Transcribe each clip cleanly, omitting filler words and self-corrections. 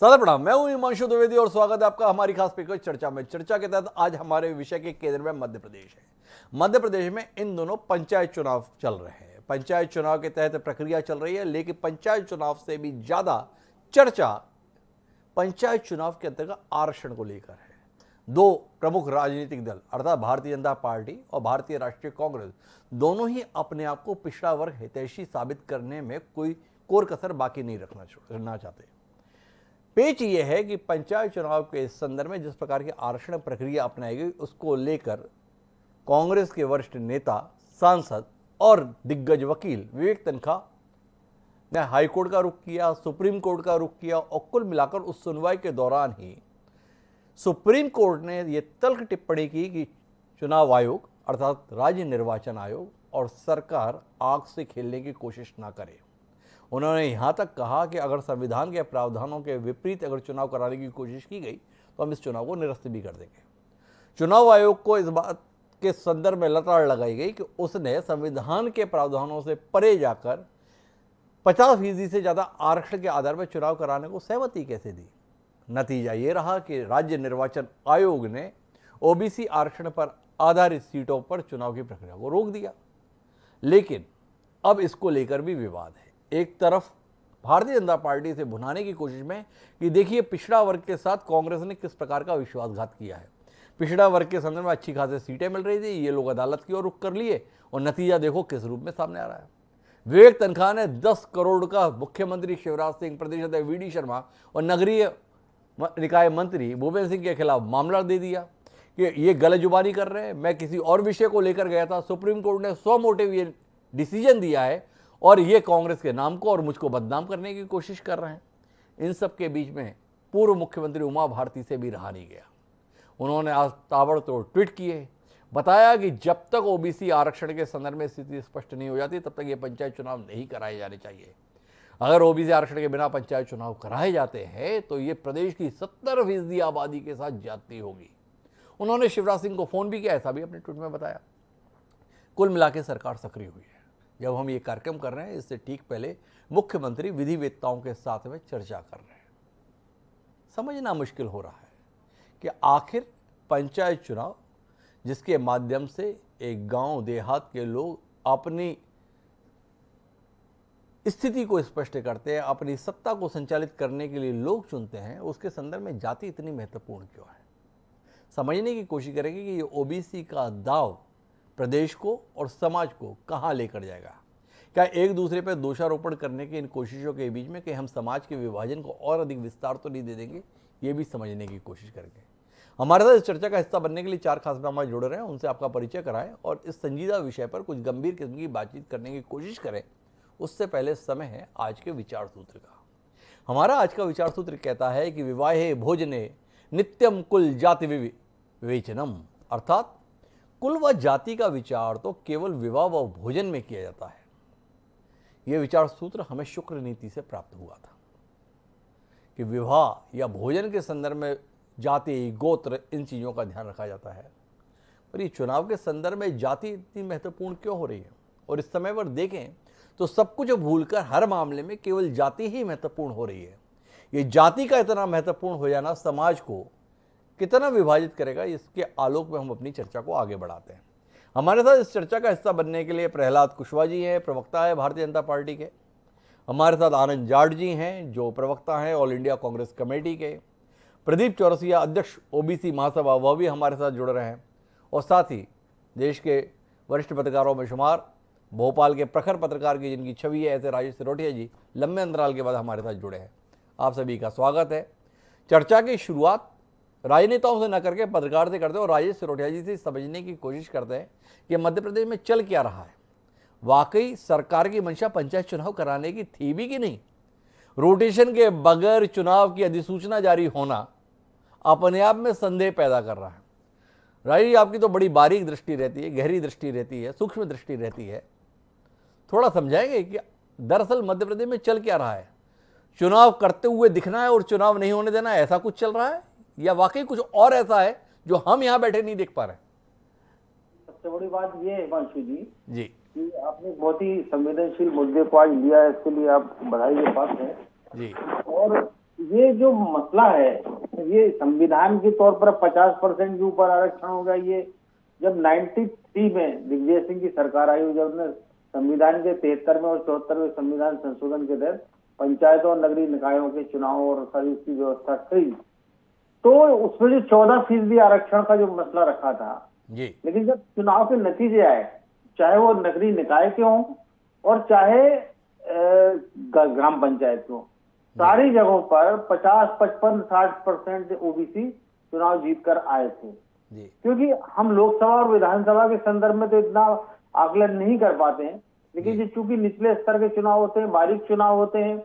सादर प्रणाम। मैं हूं हिमांशु द्विवेदी और स्वागत है आपका हमारी खास पेशकश चर्चा में। चर्चा के तहत आज हमारे विषय के केंद्र में मध्य प्रदेश है। मध्य प्रदेश में इन दोनों पंचायत चुनाव चल रहे हैं। पंचायत चुनाव के तहत प्रक्रिया चल रही है, लेकिन पंचायत चुनाव से भी ज्यादा चर्चा पंचायत चुनाव के अंतर्गत आरक्षण को लेकर है। दो प्रमुख राजनीतिक दल अर्थात भारतीय जनता पार्टी और भारतीय राष्ट्रीय कांग्रेस दोनों ही अपने आप को पिछड़ा वर्ग हितैषी साबित करने में कोई कोर कसर बाकी नहीं रखना चाहते। पेच ये है कि पंचायत चुनाव के संदर्भ में जिस प्रकार की आरक्षण प्रक्रिया अपनाई गई, उसको लेकर कांग्रेस के वरिष्ठ नेता, सांसद और दिग्गज वकील विवेक तन्खा ने हाईकोर्ट का रुख किया, सुप्रीम कोर्ट का रुख किया और कुल मिलाकर उस सुनवाई के दौरान ही सुप्रीम कोर्ट ने यह तल्ख टिप्पणी की कि चुनाव आयोग अर्थात राज्य निर्वाचन आयोग और सरकार आग से खेलने की कोशिश ना करे। उन्होंने यहाँ तक कहा कि अगर संविधान के प्रावधानों के विपरीत अगर चुनाव कराने की कोशिश की गई तो हम इस चुनाव को निरस्त भी कर देंगे। चुनाव आयोग को इस बात के संदर्भ में लताड़ लगाई गई कि उसने संविधान के प्रावधानों से परे जाकर 50% से ज़्यादा आरक्षण के आधार पर चुनाव कराने को सहमति कैसे दी। नतीजा ये रहा कि राज्य निर्वाचन आयोग ने ओबीसी आरक्षण पर आधारित सीटों पर चुनाव की प्रक्रिया को रोक दिया। लेकिन अब इसको लेकर भी विवाद है। एक तरफ भारतीय जनता पार्टी से भुनाने की कोशिश में कि देखिए पिछड़ा वर्ग के साथ कांग्रेस ने किस प्रकार का विश्वासघात किया है। पिछड़ा वर्ग के संदर्भ में अच्छी खासी सीटें मिल रही थी, ये लोग अदालत की ओर रुख कर लिए और नतीजा देखो किस रूप में सामने आ रहा है। विवेक तन्खा ने 10 करोड़ का मुख्यमंत्री शिवराज सिंह, प्रदेश अध्यक्ष वी डी शर्मा और नगरीय निकाय मंत्री भूपेंद्र सिंह के खिलाफ मामला दे दिया कि ये गलत जुबानी कर रहे हैं। मैं किसी और विषय को लेकर गया था, सुप्रीम कोर्ट ने 100 मोटिव ये डिसीजन दिया है और ये कांग्रेस के नाम को और मुझको बदनाम करने की कोशिश कर रहे हैं। इन सब के बीच में पूर्व मुख्यमंत्री उमा भारती से भी रहा नहीं गया। उन्होंने आज ताबड़तोड़ ट्वीट किए, बताया कि जब तक ओबीसी आरक्षण के संदर्भ में स्थिति स्पष्ट नहीं हो जाती तब तक ये पंचायत चुनाव नहीं कराए जाने चाहिए। अगर ओबीसी आरक्षण के बिना पंचायत चुनाव कराए जाते हैं तो ये प्रदेश की 70% आबादी के साथ ज्यादती होगी। उन्होंने शिवराज सिंह को फोन भी किया, ऐसा भी अपने ट्वीट में बताया। कुल मिला के सरकार सक्रिय हुई है। जब हम ये कार्यक्रम कर रहे हैं इससे ठीक पहले मुख्यमंत्री विधिवेत्ताओं के साथ में चर्चा कर रहे हैं। समझना मुश्किल हो रहा है कि आखिर पंचायत चुनाव जिसके माध्यम से एक गांव देहात के लोग अपनी स्थिति को स्पष्ट करते हैं, अपनी सत्ता को संचालित करने के लिए लोग चुनते हैं, उसके संदर्भ में जाति इतनी महत्वपूर्ण क्यों है। समझने की कोशिश करेंगे कि ये ओबीसी का दाव प्रदेश को और समाज को कहां लेकर जाएगा। क्या एक दूसरे पर दोषारोपण करने की इन कोशिशों के बीच में कि हम समाज के विभाजन को और अधिक विस्तार तो नहीं दे देंगे, ये भी समझने की कोशिश करेंगे। हमारे साथ इस चर्चा का हिस्सा बनने के लिए 4 खास मेहमान जुड़ रहे हैं, उनसे आपका परिचय कराएं और इस संजीदा विषय पर कुछ गंभीर किस्म की बातचीत करने की कोशिश करें। उससे पहले समय है आज के विचार सूत्र का। हमारा आज का विचार सूत्र कहता है कि विवाहे भोजने नित्यम कुल जाति विवेचनम, अर्थात कुल व जाति का विचार तो केवल विवाह व भोजन में किया जाता है। यह विचार सूत्र हमें शुक्र नीति से प्राप्त हुआ था कि विवाह या भोजन के संदर्भ में जाति, गोत्र, इन चीज़ों का ध्यान रखा जाता है। पर ये चुनाव के संदर्भ में जाति इतनी महत्वपूर्ण क्यों हो रही है? और इस समय पर देखें तो सब कुछ भूलकर हर मामले में केवल जाति ही महत्वपूर्ण हो रही है। ये जाति का इतना महत्वपूर्ण हो जाना समाज को कितना विभाजित करेगा, इसके आलोक में हम अपनी चर्चा को आगे बढ़ाते हैं। हमारे साथ इस चर्चा का हिस्सा बनने के लिए प्रहलाद कुशवाहा जी हैं, प्रवक्ता है भारतीय जनता पार्टी के। हमारे साथ आनंद जाट जी हैं जो प्रवक्ता हैं ऑल इंडिया कांग्रेस कमेटी के। प्रदीप चौरसिया अध्यक्ष ओबीसी महासभा, वह भी हमारे साथ जुड़ रहे हैं। और साथ ही देश के वरिष्ठ पत्रकारों में शुमार, भोपाल के प्रखर पत्रकार की जिनकी छवि है, ऐसे राजेश सिरोठिया जी लंबे अंतराल के बाद हमारे साथ जुड़े हैं। आप सभी का स्वागत है। चर्चा की शुरुआत राजनेताओं से न करके पत्रकार से करते हैं और राजेश सिरोठिया जी से समझने की कोशिश करते हैं कि मध्य प्रदेश में चल क्या रहा है। वाकई सरकार की मंशा पंचायत चुनाव कराने की थी भी कि नहीं? रोटेशन के बगैर चुनाव की अधिसूचना जारी होना अपने आप में संदेह पैदा कर रहा है। राजेश जी, आपकी तो बड़ी बारीक दृष्टि रहती है, गहरी दृष्टि रहती है, सूक्ष्म दृष्टि रहती है। थोड़ा समझाएंगे कि दरअसल मध्य प्रदेश में चल क्या रहा है? चुनाव करते हुए दिखना है और चुनाव नहीं होने देना, ऐसा कुछ चल रहा है या वाकई कुछ और ऐसा है जो हम यहाँ बैठे नहीं देख पा रहे? सबसे बड़ी बात ये है हिमांशु जी जी कि आपने बहुत ही संवेदनशील मुद्दे को आज लिया है, इसके लिए आप बधाई के पात्र हैं। जी और ये जो मसला है, ये संविधान के तौर पर 50% के ऊपर आरक्षण होगा। ये जब 93 में दिग्विजय सिंह की सरकार आई, जब ने संविधान के 73वें और 74वें संविधान संशोधन के तहत पंचायतों और नगरीय निकायों के चुनाव और सारी उसकी व्यवस्था की, तो उसमें जो 14% आरक्षण का जो मसला रखा था जी लेकिन जब चुनाव के नतीजे आए, चाहे वो नगरीय निकाय के हों और चाहे ग्राम पंचायत के हों, सारी जगहों पर 50, 55, 60% ओबीसी चुनाव जीतकर आए थे। जी क्योंकि हम लोकसभा और विधानसभा के संदर्भ में तो इतना आकलन नहीं कर पाते हैं, लेकिन ये चूंकि निचले स्तर के चुनाव होते हैं, बारीक चुनाव होते हैं,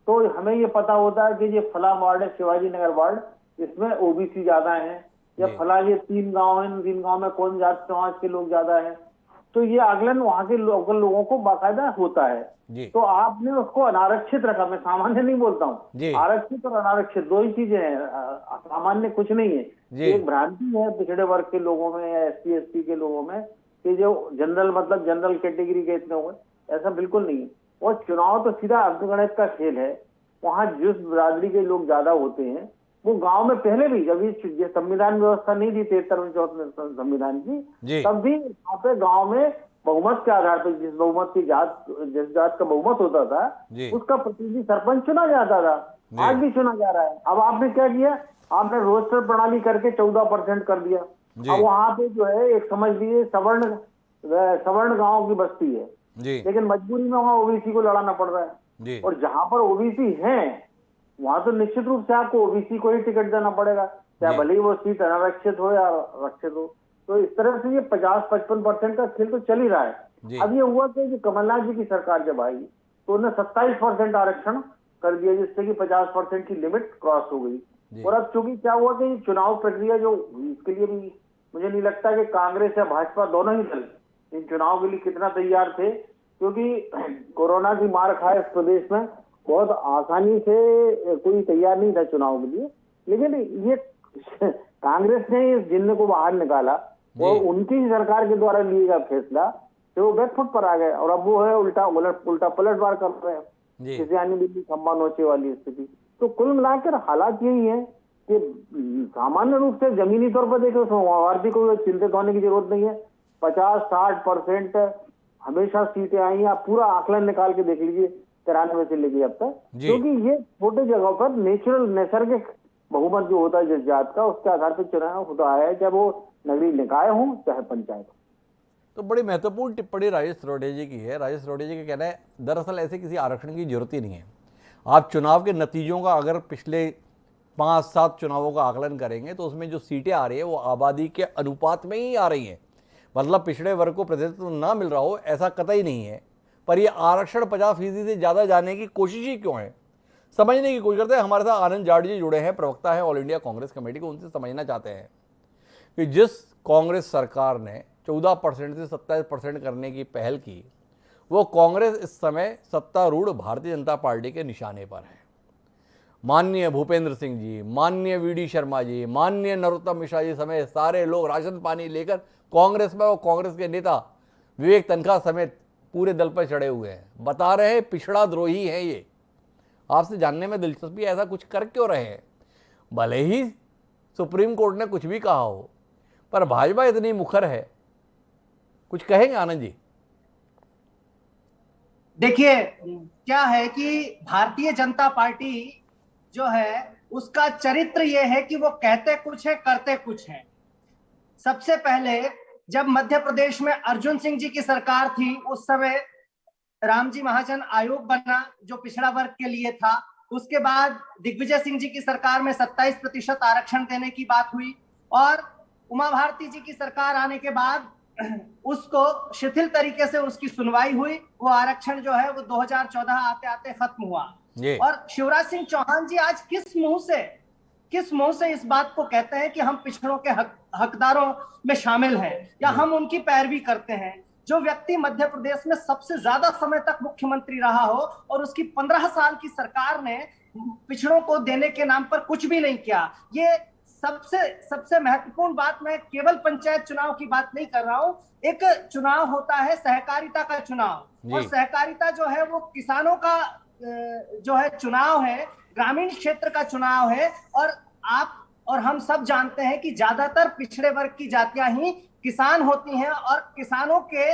तो हमें ये पता होता है कि ये फला वार्ड है, शिवाजी नगर वार्ड, इसमें ओबीसी ज्यादा है, या जी। फला ये 3 गांव है, 3 गांव में कौन जात समाज के लोग ज्यादा है। तो ये आकलन वहां के लोकल लोगों को बाकायदा होता है। जी तो आपने उसको अनारक्षित रखा, मैं सामान्य नहीं बोलता जी। हूँ, आरक्षित और अनारक्षित दो ही चीजें हैं, सामान्य कुछ नहीं है। जी। एक भ्रांति है पिछड़े वर्ग के लोगों में या एससी एसटी के लोगों में कि जो जनरल मतलब जनरल कैटेगरी के इतने हुए, ऐसा बिल्कुल नहीं है। और चुनाव तो सीधा अंकगणित का खेल है। वहां जिस बिरादरी के लोग ज्यादा होते हैं, वो गांव में पहले भी, जब ये संविधान व्यवस्था नहीं थी 73 74 संविधान की, जी तब भी वहां पे गांव में बहुमत के आधार पर जिस जात का बहुमत होता था, जी उसका प्रतिनिधि सरपंच चुना जाता था। जी। आज भी चुना जा रहा है। अब आपने क्या किया, आपने रोस्टर प्रणाली करके 14% कर दिया। जी अब वहां पे जो है एक समझ लीजिए सवर्ण गांव की बस्ती है, जी लेकिन मजबूरी में वहां ओबीसी को लड़ाना पड़ रहा है। जी और जहां पर ओबीसी हैं, वहां तो निश्चित रूप से आपको ओबीसी को ही टिकट देना पड़ेगा, चाहे जी। भले ही वो सीट अनारक्षित हो या आरक्षित हो। तो इस तरह से ये 50-55% का खेल तो चल ही रहा जी। है। अब ये हुआ कि कमलनाथ जी की सरकार जब आई, तो उन्होंने 27% आरक्षण कर दिया, जिससे कि 50% की लिमिट क्रॉस हो जी। गई। और अब चूंकि क्या हुआ कि चुनाव प्रक्रिया जो हुई, इसके लिए भी मुझे नहीं लगता कि कांग्रेस या भाजपा दोनों ही दल इन चुनाव के लिए कितना तैयार थे, क्योंकि कोरोना की मार खाए इस प्रदेश में बहुत आसानी से कोई तैयार नहीं था चुनाव के लिए। लेकिन ये कांग्रेस ने इस जिन्न को बाहर निकाला और उनकी ही सरकार के द्वारा लिया गया फैसला, तो वो बैकफुट पर आ गए और अब वो है उल्टा पलटवार कर रहे हैं, जी किसी आने बिल्ली खंबा नोचे वाली स्थिति। तो कुल मिलाकर हालात यही है कि सामान्य रूप से जमीनी तौर पर देखें, सोमवार को चिंतित होने की जरूरत नहीं है। 50-60% हमेशा सीटें आई हैं। आप पूरा आकलन निकाल के देख लीजिए 93 से लेके अब तक, जी। क्योंकि ये छोटे जगहों पर नैसर्गिक बहुमत जो होता है जिस जात का, उसके आधार पर चुनाव होता है, चाहे वो नगरीय निकाय हो चाहे पंचायत हो। तो बड़ी महत्वपूर्ण टिप्पणी राजेश रोढ़े जी की है। राजेश रोढ़े जी का कहना है दरअसल ऐसे किसी आरक्षण की जरूरत ही नहीं है। आप चुनाव के नतीजों का अगर पिछले 5-7 चुनावों का आकलन करेंगे तो उसमें जो सीटें आ रही है वो आबादी के अनुपात में ही आ रही हैं। मतलब पिछड़े वर्ग को प्रतिनिधित्व ना मिल रहा हो ऐसा कतई नहीं है, पर ये आरक्षण 50% से ज़्यादा जाने की कोशिश ही क्यों है, समझने की कोशिश करते हैं। हमारे साथ आनंद जाट जी जुड़े हैं, प्रवक्ता है ऑल इंडिया कांग्रेस कमेटी को। उनसे समझना चाहते हैं कि जिस कांग्रेस सरकार ने 14% से 27% करने की पहल की, वो कांग्रेस इस समय सत्तारूढ़ भारतीय जनता पार्टी के निशाने पर है। माननीय भूपेंद्र सिंह जी, माननीय वीडी शर्मा जी, माननीय नरोत्तम मिश्रा जी समेत सारे लोग राशन पानी लेकर कांग्रेस में और कांग्रेस के नेता विवेक तनखा समेत पूरे दल पर चढ़े हुए हैं। बता रहे हैं पिछड़ा द्रोही है ये। आपसे जानने में दिलचस्पी, ऐसा कुछ कर क्यों रहे हैं? भले ही सुप्रीम कोर्ट ने कुछ भी कहा हो, पर भाजपा इतनी मुखर है, कुछ कहेंगे आनंद जी? देखिए, क्या है कि भारतीय जनता पार्टी जो है उसका चरित्र यह है कि वो कहते कुछ है करते कुछ है। सबसे पहले जब मध्य प्रदेश में अर्जुन सिंह जी की सरकार थी, उस समय रामजी महाजन आयोग बना जो पिछड़ा वर्ग के लिए था। उसके बाद दिग्विजय सिंह जी की सरकार में 27% आरक्षण देने की बात हुई और उमा भारती जी की सरकार आने के बाद उसको शिथिल तरीके से उसकी सुनवाई हुई। वो आरक्षण जो है वो 2014 आते आते खत्म हुआ। और शिवराज सिंह चौहान जी आज किस मुंह से इस बात को कहते हैं कि हम पिछड़ों के हकदारों में शामिल हैं या हम उनकी पैरवी करते हैं? जो व्यक्ति मध्य प्रदेश में सबसे ज्यादा समय तक मुख्यमंत्री रहा हो और उसकी 15 साल की सरकार ने पिछड़ों को देने के नाम पर कुछ भी नहीं किया। ये सबसे महत्वपूर्ण बात, मैं केवल पंचायत चुनाव की बात नहीं कर रहा हूं। एक चुनाव होता है सहकारिता का चुनाव, और सहकारिता जो है वो किसानों का जो है चुनाव है। ग्रामीण क्षेत्र का चुनाव है, और आप और हम सब जानते हैं कि ज्यादातर पिछड़े वर्ग की जातियां ही किसान होती हैं, और किसानों के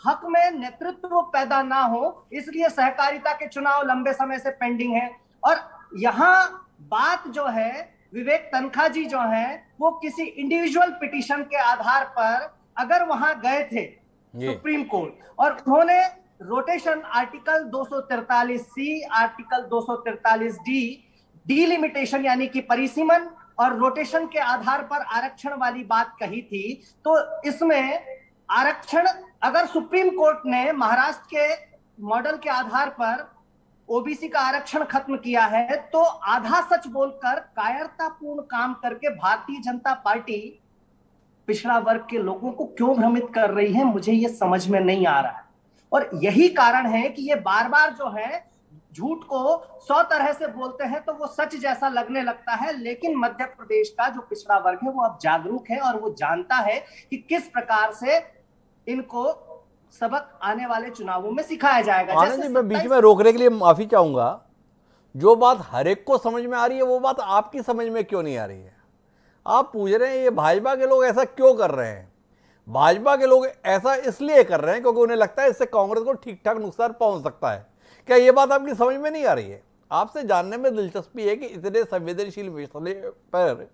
हक में नेतृत्व पैदा ना हो, इसलिए सहकारिता के चुनाव लंबे समय से पेंडिंग है। और यहाँ बात जो है, विवेक तनखा जी जो है वो किसी इंडिविजुअल पिटीशन के आधार पर अगर वहां गए थे सुप्रीम कोर्ट, और उन्होंने rotation article 243C, article 243D, delimitation यानी कि परिसीमन और रोटेशन के आधार पर आरक्षण वाली बात कही थी, तो इसमें आरक्षण अगर सुप्रीम कोर्ट ने महाराष्ट्र के मॉडल के आधार पर ओबीसी का आरक्षण खत्म किया है, तो आधा सच बोलकर कायरतापूर्ण काम करके भारतीय जनता पार्टी पिछड़ा वर्ग के लोगों को क्यों भ्रमित कर रही है, मुझे ये समझ में नहीं आ रहा है। और यही कारण है कि ये बार बार जो है झूठ को 100 तरह से बोलते हैं तो वो सच जैसा लगने लगता है, लेकिन मध्य प्रदेश का जो पिछड़ा वर्ग है वो अब जागरूक है और वो जानता है कि किस प्रकार से इनको सबक आने वाले चुनावों में सिखाया जाएगा। आनंद जी, मैं बीच में रोकने के लिए माफी चाहूंगा। जो बात हर एक को समझ में आ रही है वो बात आपकी समझ में क्यों नहीं आ रही है? आप पूछ रहे हैं ये भाजपा के लोग ऐसा क्यों कर रहे हैं। भाजपा के लोग ऐसा इसलिए कर रहे हैं क्योंकि उन्हें लगता है इससे कांग्रेस को ठीक ठाक नुकसान पहुंच सकता है। क्या ये बात आपकी समझ में नहीं आ रही है? आपसे जानने में दिलचस्पी है कि इतने संवेदनशील मसले पर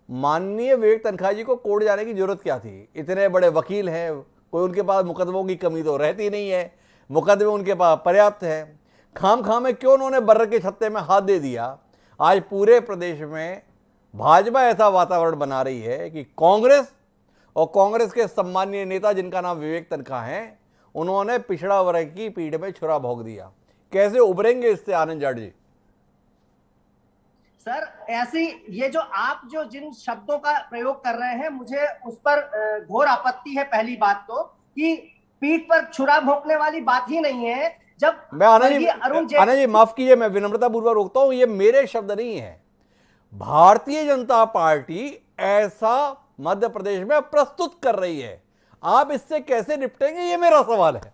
माननीय विवेक तनखा जी को कोर्ट जाने की जरूरत क्या थी? इतने बड़े वकील हैं, कोई उनके पास मुकदमों की कमी तो रहती नहीं है, मुकदमे उनके पास पर्याप्त है। खाम में क्यों उन्होंने बर्र के छत्ते में हाथ दे दिया? आज पूरे प्रदेश में भाजपा ऐसा वातावरण बना रही है कि कांग्रेस और कांग्रेस के सम्मानीय नेता जिनका नाम विवेक तनखा है, उन्होंने पिछड़ा वर्ग की पीठ में छुरा भोंक दिया। कैसे उभरेंगे इससे आनंद जाट जी? सर, ऐसी ये जो आप जो जिन शब्दों का प्रयोग कर रहे हैं, मुझे उस पर घोर आपत्ति है। पहली बात तो कि पीठ पर छुरा भोंकने वाली बात ही नहीं है। जब मैं आनंद जी माफ कीजिए, मैं विनम्रता पूर्वक रोकता हूं, ये मेरे शब्द नहीं है। भारतीय जनता पार्टी ऐसा मध्य प्रदेश में प्रस्तुत कर रही है। आप इससे कैसे निपटेंगे, ये मेरा सवाल है।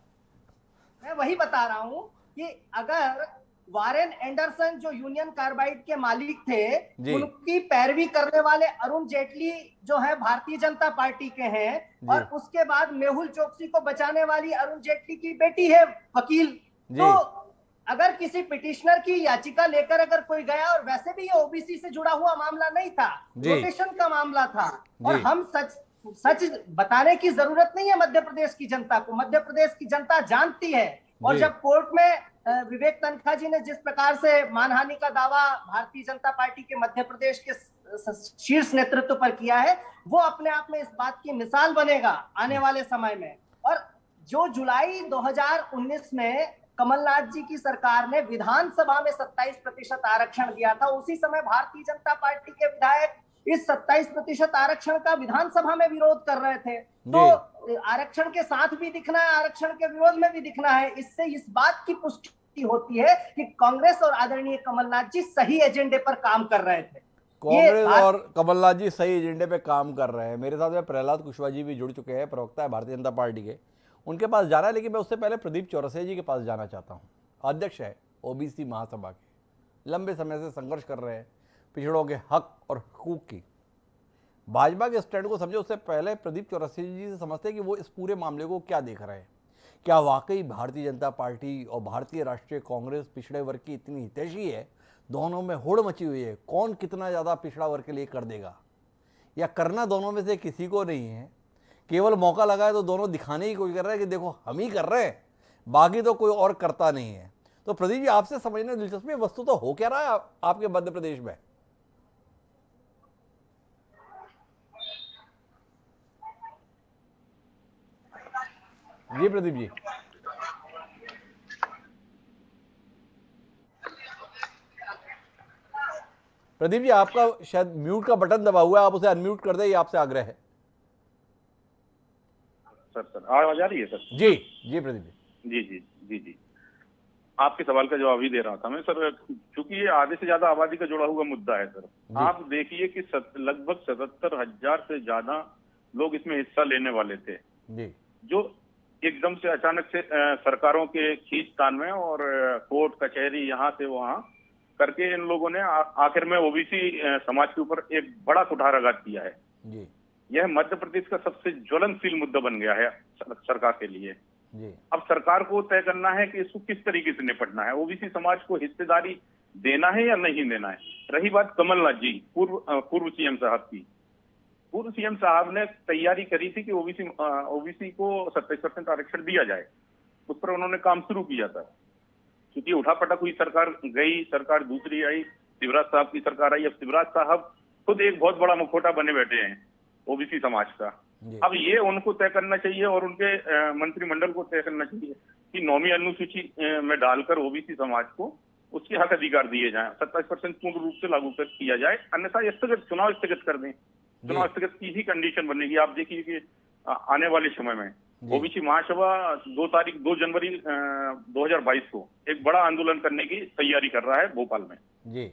मैं वही बता रहा हूं कि अगर वारेन एंडरसन जो यूनियन कार्बाइड के मालिक थे, उनकी पैरवी करने वाले अरुण जेटली जो है भारतीय जनता पार्टी के हैं, और उसके बाद मेहुल चोकसी को बचाने वाली अरुण जेटली की बेटी है वकील, तो अगर किसी पिटिशनर की याचिका लेकर अगर कोई गया, और वैसे भी ये ओबीसी से जुड़ा हुआ मामला नहीं था, रोटेशन का मामला था, और हम सच बताने की जरूरत नहीं है मध्य प्रदेश की जनता को। मध्य प्रदेश की जनता जानती है। और जब कोर्ट में विवेक तनखा जी ने जिस प्रकार से मानहानि का दावा भारतीय जनता पार्टी के मध्य प्रदेश के शीर्ष नेतृत्व पर किया है, वो अपने आप में इस बात की मिसाल बनेगा आने वाले समय में। और जो जुलाई 2019 में कमलनाथ जी की सरकार ने विधानसभा में 27% आरक्षण दिया था, उसी समय भारतीय जनता पार्टी के विधायक इस 27% आरक्षण का विधानसभा में विरोध कर रहे थे। तो आरक्षण के साथ भी दिखना है, आरक्षण के विरोध में भी दिखना है। इससे इस बात की पुष्टि होती है कि कांग्रेस और आदरणीय कमलनाथ जी सही एजेंडे पर काम कर रहे थे। कांग्रेस और कमलनाथ जी सही एजेंडे पे काम कर रहे हैं। मेरे साथ में प्रहलाद कुशवाहा जी भी जुड़ चुके हैं, प्रवक्ता है भारतीय जनता पार्टी के, उनके पास जाना है। लेकिन मैं उससे पहले प्रदीप चौरसिया जी के पास जाना चाहता हूँ। अध्यक्ष है ओबीसी महासभा के, लंबे समय से संघर्ष कर रहे हैं पिछड़ों के हक और हुकूक की। भाजपा के स्टैंड को समझे उससे पहले प्रदीप चौरसिया जी से समझते हैं कि वो इस पूरे मामले को क्या देख रहे हैं। क्या वाकई भारतीय जनता पार्टी और भारतीय राष्ट्रीय कांग्रेस पिछड़े वर्ग की इतनी हितैषी है? दोनों में होड़ मची हुई है, कौन कितना ज़्यादा पिछड़ा वर्ग के लिए कर देगा, या करना दोनों में से किसी को नहीं है। केवल मौका लगा है तो दोनों दिखाने की कोशिश कर रहे हैं कि देखो हम ही कर रहे हैं, बाकी तो कोई और करता नहीं है। तो प्रदीप जी, आपसे समझने दिलचस्पी है, वस्तु तो हो क्या रहा है आपके मध्य प्रदेश में? जी प्रदीप जी। प्रदीप जी, आपका शायद म्यूट का बटन दबा हुआ है, आप उसे अनम्यूट कर दें, ये आपसे आग्रह है। सर आवाज आ रही है सर? जी जी प्रदीप जी। जी जी जी जी आपके सवाल का जवाब ही दे रहा था मैं सर, क्योंकि ये आधे से ज्यादा आबादी का जुड़ा हुआ मुद्दा है सर। आप देखिए कि लगभग 77,000 से ज्यादा लोग इसमें हिस्सा लेने वाले थे जी, जो एकदम से अचानक से सरकारों के खींचतान में और कोर्ट कचहरी यहाँ से वहाँ करके इन लोगों ने आखिर में ओबीसी समाज के ऊपर एक बड़ा कुठाराघात किया है। जी यह मध्य प्रदेश का सबसे ज्वलनशील मुद्दा बन गया है सरकार के लिए। जी अब सरकार को तय करना है कि इसको किस तरीके से निपटना है, ओबीसी समाज को हिस्सेदारी देना है या नहीं देना है। रही बात कमलनाथ जी, पूर्व सीएम साहब की, पूर्व सीएम साहब ने तैयारी करी थी कि ओबीसी को 27% आरक्षण दिया जाए। उस पर उन्होंने काम शुरू किया था, क्योंकि उठापटक हुई, सरकार गई, सरकार दूसरी आई, शिवराज साहब की सरकार आई। अब शिवराज साहब खुद एक बहुत बड़ा मुखौटा बने बैठे हैं ओबीसी समाज का। अब ये उनको तय करना चाहिए और उनके मंत्रिमंडल को तय करना चाहिए कि 9वीं अनुसूची में डालकर ओबीसी समाज को उसके हक अधिकार दिए जाएं, 27% पूर्ण रूप से लागू किया जाए, अन्यथा चुनाव स्थगित कर दें। चुनाव स्थगित की ही कंडीशन बनेगी। आप देखिए कि आने वाले समय में ओबीसी महासभा 2 जनवरी 2022 को एक बड़ा आंदोलन करने की तैयारी कर रहा है भोपाल में। जी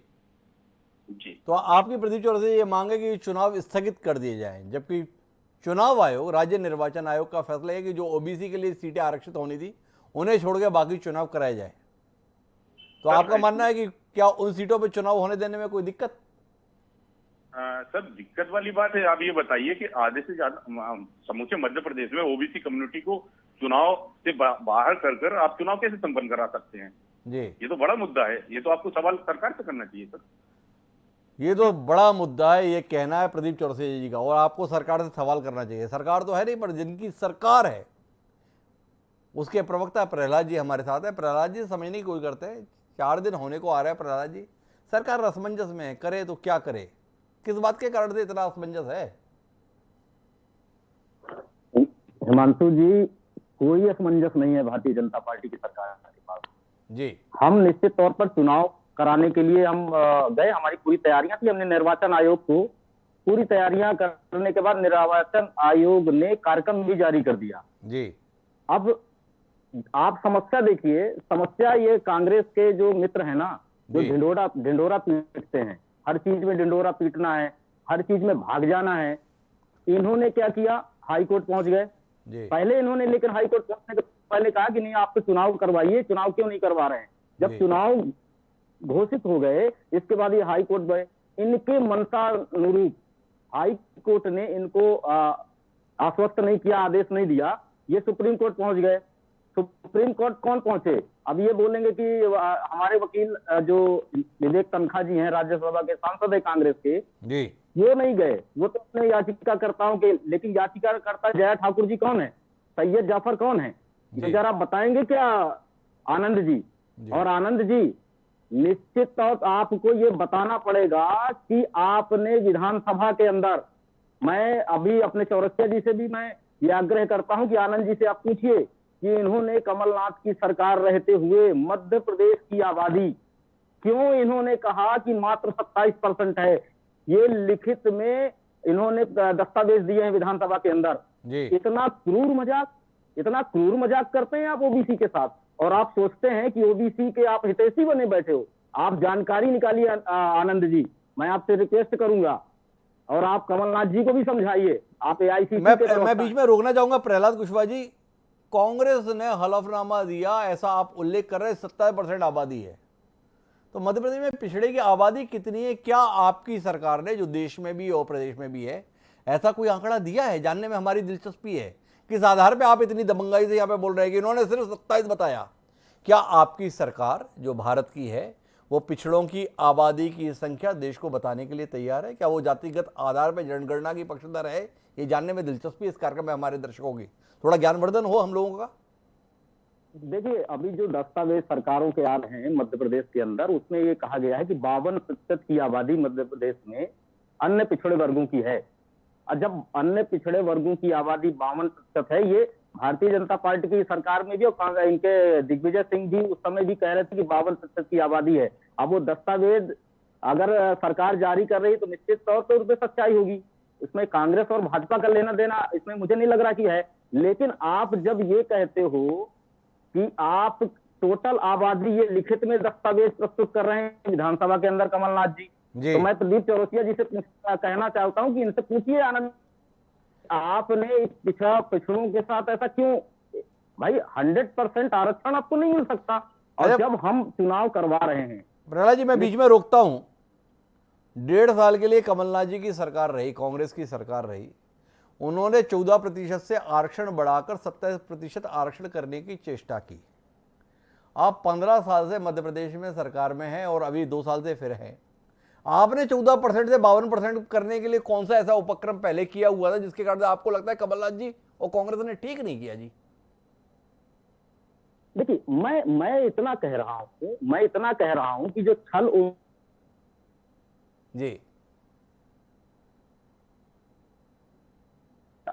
तो आपकी प्रदीप चौरसिया से ये मांग है कि चुनाव स्थगित कर दिए जाएं, जबकि चुनाव आयोग, राज्य निर्वाचन आयोग का फैसला है कि जो ओबीसी के लिए सीटें आरक्षित होनी थी उन्हें छोड़ के बाकी चुनाव कराए जाए। तो आपका मानना है कि क्या उन सीटों पर चुनाव होने देने में कोई दिक्कत? सर, दिक्कत वाली बात है। आप ये बताइए कि आधे से ज्यादा समूचे मध्य प्रदेश में ओबीसी कम्युनिटी को चुनाव से बाहर कर आप चुनाव कैसे संपन्न करा सकते हैं? जी, ये तो बड़ा मुद्दा है। ये तो आपको सवाल सरकार से करना चाहिए सर। ये तो बड़ा मुद्दा है, ये कहना है प्रदीप चौरसिया जी का, और आपको सरकार से सवाल करना चाहिए। सरकार तो है नहीं, पर जिनकी सरकार है उसके प्रवक्ता प्रहलाद जी हमारे साथ है। प्रहलाद जी, समझ नहीं कोई करते, 4 दिन होने को आ रहा है प्रहलाद जी, सरकार असमंजस में है, करे तो क्या करे? किस बात के कारण से इतना असमंजस है? हिमांशु जी, कोई असमंजस नहीं है भारतीय जनता पार्टी की सरकार के पास जी। हम निश्चित तौर पर चुनाव कराने के लिए हम गए, हमारी पूरी तैयारियां थी। हमने निर्वाचन आयोग को पूरी तैयारियां करने के बाद निर्वाचन आयोग ने कार्यक्रम भी जारी कर दिया जी। अब आप समस्या देखिए, समस्या ये कांग्रेस के जो मित्र है ना, जो ढिंडोरा पीटते हैं, हर चीज में ढिंडोरा पीटना है, हर चीज में भाग जाना है। इन्होंने क्या किया, हाई कोर्ट पहुंच गए पहले इन्होंने, लेकिन हाई कोर्ट पहुंचने के पहले कहा कि नहीं, आप तो चुनाव करवाइए। चुनाव क्यों नहीं करवा रहे हैं? जब चुनाव घोषित हो गए, इसके बाद ये हाई कोर्ट गए। इनके मनसा अनुरूप हाई कोर्ट ने इनको आश्वस्त नहीं किया, आदेश नहीं दिया, ये सुप्रीम कोर्ट पहुंच गए। सुप्रीम कोर्ट कौन पहुंचे? अब ये बोलेंगे कि हमारे वकील जो विवेक तनखा जी हैं, राज्यसभा के सांसद है कांग्रेस के जी, वो नहीं गए। वो तो अपने याचिकाकर्ताओं के, लेकिन याचिकाकर्ता जया ठाकुर जी कौन है, सैयद जाफर कौन है, ये जरा बताएंगे क्या आनंद जी? और आनंद जी, निश्चित तौर आपको ये बताना पड़ेगा कि आपने विधानसभा के अंदर, मैं अभी अपने चौरसिया जी से भी मैं ये आग्रह करता हूं कि आनंद जी से आप पूछिए कि इन्होंने कमलनाथ की सरकार रहते हुए मध्य प्रदेश की आबादी क्यों इन्होंने कहा कि मात्र 27% है। ये लिखित में इन्होंने दस्तावेज दिए हैं विधानसभा के अंदर। इतना क्रूर मजाक करते हैं आप ओबीसी के साथ, और आप सोचते हैं कि ओबीसी के आप हितैषी बने बैठे हो। आप जानकारी निकालिए आनंद जी, मैं आपसे रिक्वेस्ट करूंगा, और आप कमलनाथ जी को भी समझाइए। आप एआईसीसी मैं बीच में रोकना चाहूंगा प्रहलाद कुशवाहा जी, कांग्रेस ने हलफनामा दिया, ऐसा आप उल्लेख कर रहे हैं, 27% आबादी है। तो मध्य प्रदेश में पिछड़े की आबादी कितनी है? क्या आपकी सरकार ने, जो देश में भी और प्रदेश में भी है, ऐसा कोई आंकड़ा दिया है? जानने में हमारी दिलचस्पी है। किस आधार पे आप इतनी दबंगाई से यहाँ पे बोल रहे हैं कि इन्होंने सिर्फ 27 बताया? क्या आपकी सरकार जो भारत की है वो पिछड़ों की आबादी की संख्या देश को बताने के लिए तैयार है? क्या वो जातिगत आधार पर जनगणना की पक्षधर है? ये जानने में दिलचस्पी इस कार्यक्रम में हमारे दर्शकों की, थोड़ा ज्ञानवर्धन हो हम लोगों का। देखिए, अभी जो दस्तावेज सरकारों के आ रहे हैं मध्य प्रदेश के अंदर, उसमें ये कहा गया है कि 52% की आबादी मध्य प्रदेश में अन्य पिछड़े वर्गों की है। और जब अन्य पिछड़े वर्गों की आबादी 52% है, ये भारतीय जनता पार्टी की सरकार में भी, और इनके दिग्विजय सिंह जी उस समय भी कह रहे थे कि 52% की आबादी है। अब वो दस्तावेज अगर सरकार जारी कर रही तो निश्चित तौर पर उस पर सच्चाई होगी। इसमें कांग्रेस और भाजपा का लेना देना इसमें मुझे नहीं लग रहा कि है। लेकिन आप जब ये कहते हो कि आप टोटल आबादी, ये लिखित में दस्तावेज प्रस्तुत कर रहे हैं विधानसभा के अंदर कमलनाथ जी, तो मैं प्रदीप चौरसिया जी से कहना चाहता हूं कि इनसे पूछिए आनंद, आपने पिछड़ों के साथ ऐसा क्यों? भाई 100% आरक्षण आपको नहीं मिल सकता। और जब हम चुनाव करवा रहे हैं, प्रहलाद जी, मैं बीच में रोकता हूं। 1.5 साल के लिए कमलनाथ जी की सरकार रही, कांग्रेस की सरकार रही। उन्होंने 14% से आरक्षण बढ़ाकर 27% आरक्षण करने की चेष्टा की। आप 15 साल से मध्य प्रदेश में सरकार में हैं और अभी 2 साल से फिर हैं। आपने 14% से 52% करने के लिए कौन सा ऐसा उपक्रम पहले किया हुआ था जिसके कारण आपको लगता है कमलनाथ जी और कांग्रेस ने ठीक नहीं किया? जी देखिए, मैं इतना कह रहा हूं कि जो छल जी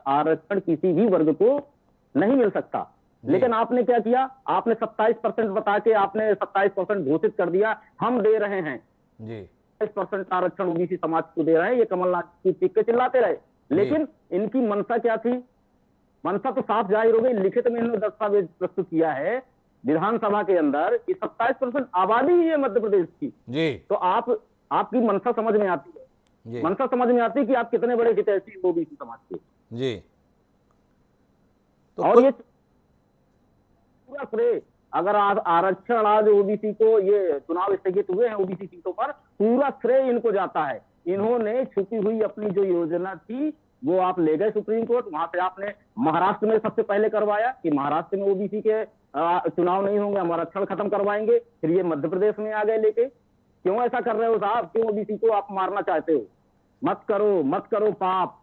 आरक्षण किसी भी वर्ग को नहीं मिल सकता। लेकिन आपने क्या किया, आपने 27% बता के आपने 27% घोषित कर दिया, हम दे रहे हैं जी 27% आरक्षण ओबीसी समाज को दे रहे हैं। ये कमलनाथ की पीक के चिल्लाते रहे, लेकिन इनकी मंशा क्या थी? मंशा तो साफ जाहिर हो गई। लिखित में इन्होंने दस्तावेज प्रस्तुत किया है विधानसभा के अंदर कि 27% आबादी ही है मध्य प्रदेश की। जी तो आपकी मंशा समझ में आती है, जी मंशा समझ में आती है कि आप कितने बड़े हितैषी हो ओबीसी समाज के। जी तो और ये पूरा श्रेय, अगर आरक्षण आज ओबीसी को, ये चुनाव स्थगित हुए हैं ओबीसी सीटों पर, पूरा श्रेय इनको जाता है। इन्होंने छुपी हुई अपनी जो योजना थी वो आप ले गए सुप्रीम कोर्ट। वहां पे आपने महाराष्ट्र में सबसे पहले करवाया कि महाराष्ट्र में ओबीसी के चुनाव नहीं होंगे, हम आरक्षण खत्म करवाएंगे। फिर ये मध्य प्रदेश में आ गए लेके। क्यों ऐसा कर रहे हो साहब? क्यों ओबीसी को आप मारना चाहते हो? मत करो पाप।